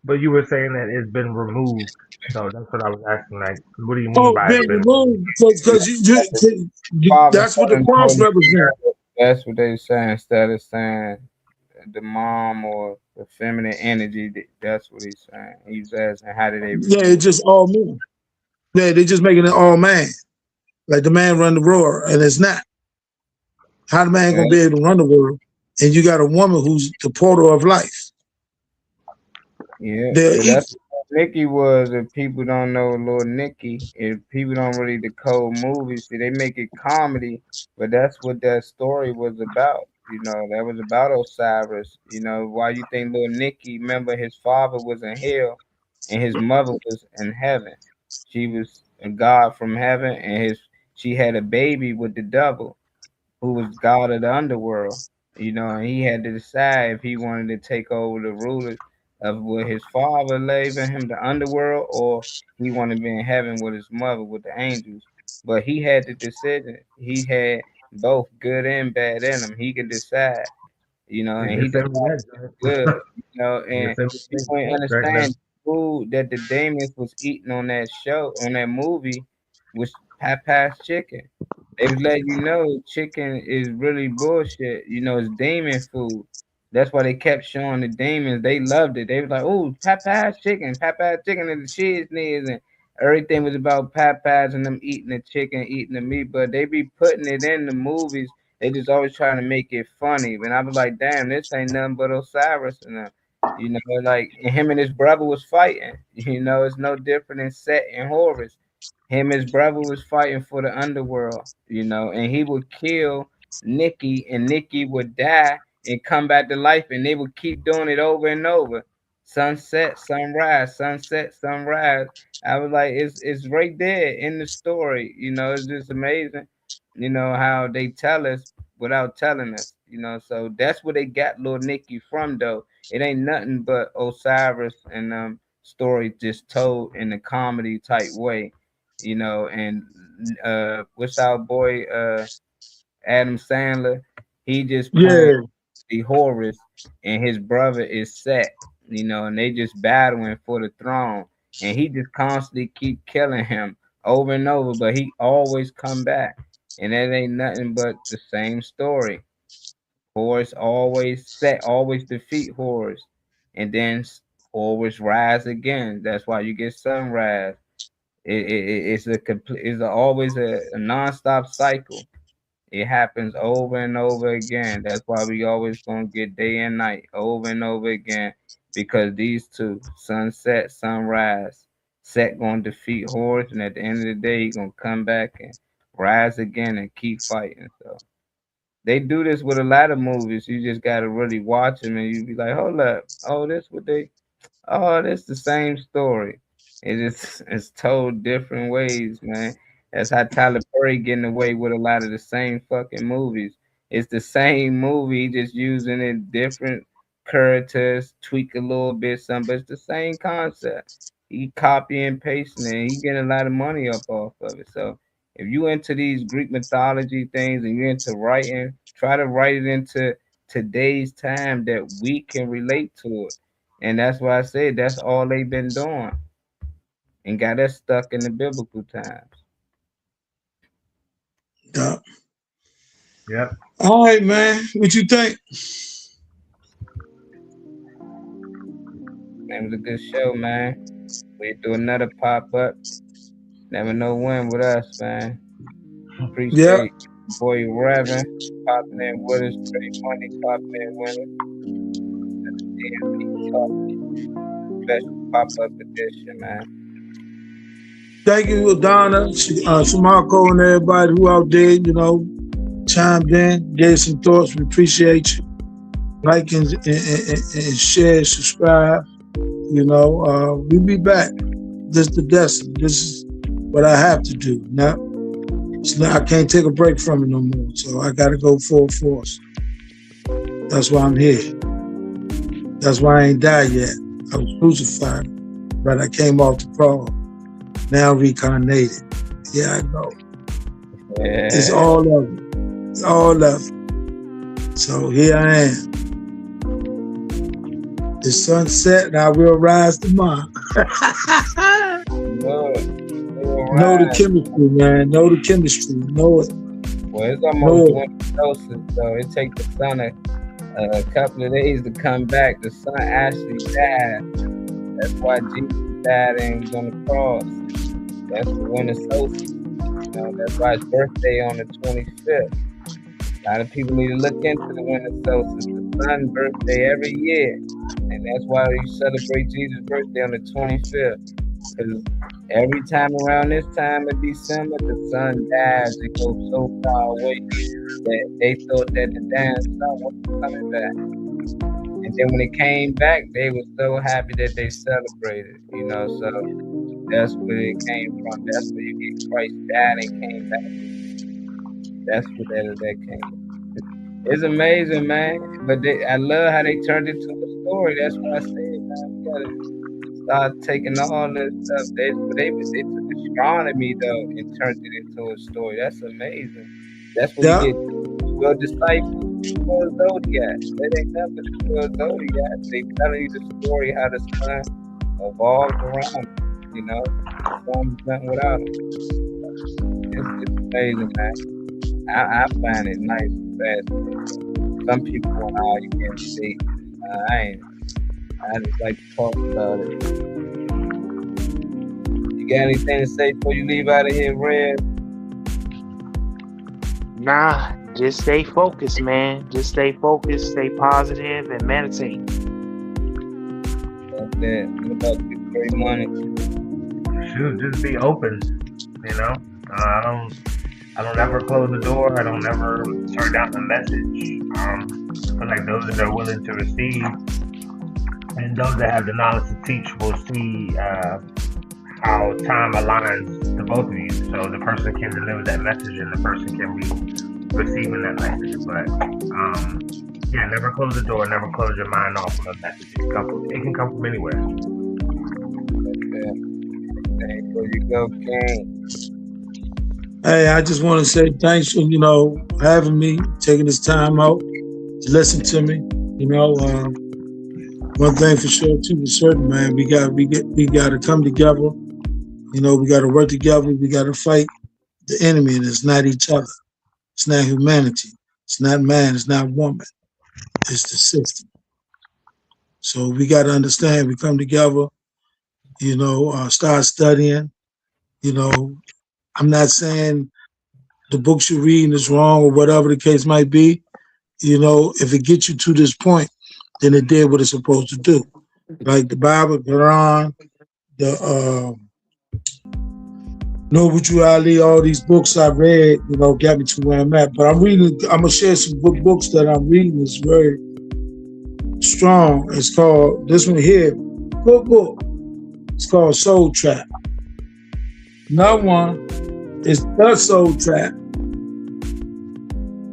[SPEAKER 3] But you were saying that it's been removed. So that's what I was asking. Like, what do you mean
[SPEAKER 1] Oh,
[SPEAKER 3] by it's
[SPEAKER 1] being
[SPEAKER 3] been removed?
[SPEAKER 1] removed because
[SPEAKER 2] Father,
[SPEAKER 1] that's what
[SPEAKER 2] Son,
[SPEAKER 1] the
[SPEAKER 2] and
[SPEAKER 1] cross
[SPEAKER 2] Holy
[SPEAKER 1] represents.
[SPEAKER 2] Spirit. That's what they say instead of saying the mom or the feminine energy. That's what he's saying. He's asking, how did they
[SPEAKER 1] Yeah, it's
[SPEAKER 2] remove
[SPEAKER 1] just all men. Yeah, they're just making it all man. Like the man run the world, and it's not. How the man gonna
[SPEAKER 2] it?
[SPEAKER 1] be able to run the world? And you got a woman who's the porter of life.
[SPEAKER 2] Yeah,
[SPEAKER 1] They're
[SPEAKER 2] but that's
[SPEAKER 1] equal.
[SPEAKER 2] what Nikki was. If people don't know Lord Nikki, if people don't really decode movies, see, they make it comedy, but that's what that story was about. That was about Osiris. Why you think Lord Nikki? Remember, his father was in hell, and his mother was in heaven. She was a god from heaven, and she had a baby with the devil who was god of the underworld. And he had to decide if he wanted to take over the rulers of where his father leaving him the underworld, or he wanted to be in heaven with his mother with the angels. But he had the decision. He had both good and bad in him. He could decide,
[SPEAKER 3] You
[SPEAKER 2] and he
[SPEAKER 3] just sent me
[SPEAKER 2] decided
[SPEAKER 3] that,
[SPEAKER 2] to
[SPEAKER 3] Joe.
[SPEAKER 2] do good,
[SPEAKER 3] You
[SPEAKER 2] and
[SPEAKER 3] just sent me
[SPEAKER 2] people ain't
[SPEAKER 3] that right now.
[SPEAKER 2] understand food that the demons was eating on that show, on that movie, was Papa's chicken. They was letting you know chicken is really bullshit. It's demon food. That's why they kept showing the demons. They loved it. They was like, "Oh, Papa's chicken, and the cheese knees, and everything was about Papa's and them eating the chicken, eating the meat." But they be putting it in the movies. They just always trying to make it funny. And I was like, "Damn, this ain't nothing but Osiris and them." Like him and his brother was fighting. It's no different than Set and Horus. Him and his brother was fighting for the underworld, and he would kill Nikki, and Nikki would die and come back to life, and they would keep doing it over and over. Sunset, sunrise, sunset, sunrise. I was like, it's right there in the story. It's just amazing, how they tell us without telling us. So that's where they got little Nikki from, though. It ain't nothing but Osiris and story just told in a comedy type way, and what's our boy Adam Sandler? He just playing
[SPEAKER 1] Yeah,
[SPEAKER 2] the Horus, and his brother is Set, and they just battling for the throne, and he just constantly keep killing him over and over, but he always come back, and that ain't nothing but the same story. Horus always Set always defeat Horus, and then Horus rise again. That's why you get sunrise. It's a complete. Always a nonstop cycle. It happens over and over again. That's why we always gonna get day and night over and over again, because these two, sunset, sunrise, Set gonna defeat Horus, and at the end of the day, he gonna come back and rise again and keep fighting. So they do this with a lot of movies. You just gotta really watch them, and you be like, hold up, oh, this what they Oh, that's the same story. It's told different ways, man. That's how Tyler Perry getting away with a lot of the same fucking movies. It's the same movie, just using it different characters, tweak a little bit, something, but it's the same concept. He copy and pasting it, and he getting a lot of money up off of it. So if you into these Greek mythology things and you're into writing, try to write it into today's time that we can relate to it. And that's why I said that's all they've been doing and got us stuck in the biblical times.
[SPEAKER 1] Yeah.
[SPEAKER 3] Yep.
[SPEAKER 1] All right, man. What you think?
[SPEAKER 2] Man, it was a good show, man. We do another pop up. Never know when with us, man.
[SPEAKER 1] Yeah.
[SPEAKER 2] Appreciate boy Reverend popping in with us. Straight money popping in with us. DMV Talk special pop up edition, man.
[SPEAKER 1] Thank you, Donna, Shamarco, and everybody who out there, chimed in, gave some thoughts. We appreciate you. Like and share, subscribe. We'll be back. This is the destiny. This is what I have to do. Now, I can't take a break from it no more. So I got to go full force. That's why I'm here. That's why I ain't died yet. I was crucified, but I came off the cross. Now reincarnated. Yeah, I know.
[SPEAKER 2] Yeah.
[SPEAKER 1] It's all of it. It's all of it. So here I am. The sun set and I will rise tomorrow. Know the chemistry, man. Know the chemistry. Know it.
[SPEAKER 2] Well, it's almost winter solstice, so it takes the sun a couple of days to come back. The sun actually died. That's why Jesus died and was on the cross. That's the winter solstice. That's why his birthday on the 25th. A lot of people need to look into the winter solstice. The sun's birthday every year. And that's why we celebrate Jesus' birthday on the 25th. Because every time around this time of December, the sun dies. It goes so far away that they thought that the damn sun wasn't coming back. And then when it came back, they were so happy that they celebrated, so that's where it came from. That's where you get Christ died and came back. That's where that came from. It's amazing, man. But I love how they turned it to a story. That's why I said, man, we gotta start taking all this stuff. They took astronomy though and turned it into a story. That's amazing. That's what you get your disciples. The zodiac. They ain't nothing but the zodiac. They telling you the story how the sun evolved around. The sun went without them. It's amazing, man. I find it nice and fascinating. Some people want to argue against it. I just like to talk about it. You got anything to say before you leave out of here, Red?
[SPEAKER 4] Nah, just stay focused, man. Just stay focused, stay positive, and meditate.
[SPEAKER 2] That's it. What about you, Free Money?
[SPEAKER 3] Shoot, just be open. I don't ever close the door. I don't ever turn down the message. I feel like those that are willing to receive and those that have the knowledge to teach will see how time aligns to both of you. So the person can deliver that message and the person can be receiving that message. But never close the door. Never close your mind off from a message. It can come from anywhere.
[SPEAKER 2] Okay. There you go, King.
[SPEAKER 1] Hey, I just want to say thanks for, having me, taking this time out to listen to me. One thing for sure too is certain, man, we got to come together. We got to work together. We got to fight the enemy, and it's not each other. It's not humanity. It's not man. It's not woman. It's the system. So we got to understand. We come together. Start studying. I'm not saying the books you're reading is wrong or whatever the case might be. If it gets you to this point, then it did what it's supposed to do. Like the Bible, Quran, the Noble Ali, all these books I read, got me to where I'm at. But I'm gonna share some good books that I'm reading. It's very strong. It's called, this one here, good book. It's called Soul Trap. Another one is The Soul Trap.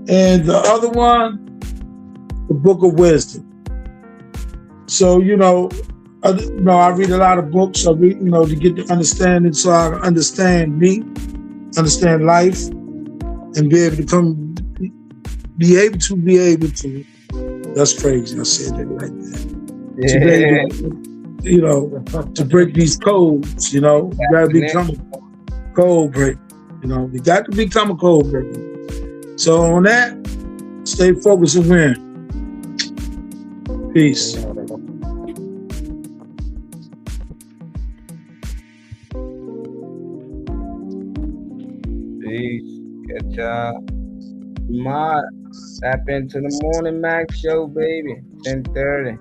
[SPEAKER 1] And the other one, The Book of Wisdom. So, I read a lot of books. I read, to get the understanding so I understand me, understand life, and be able to be able to, that's crazy. I said it like that. To be able to break these codes, you gotta become a code breaker. You got to become a code breaker. So on that, stay focused and win. Peace.
[SPEAKER 2] Peace. Good job. Tap into the morning Max show, baby. 10:30.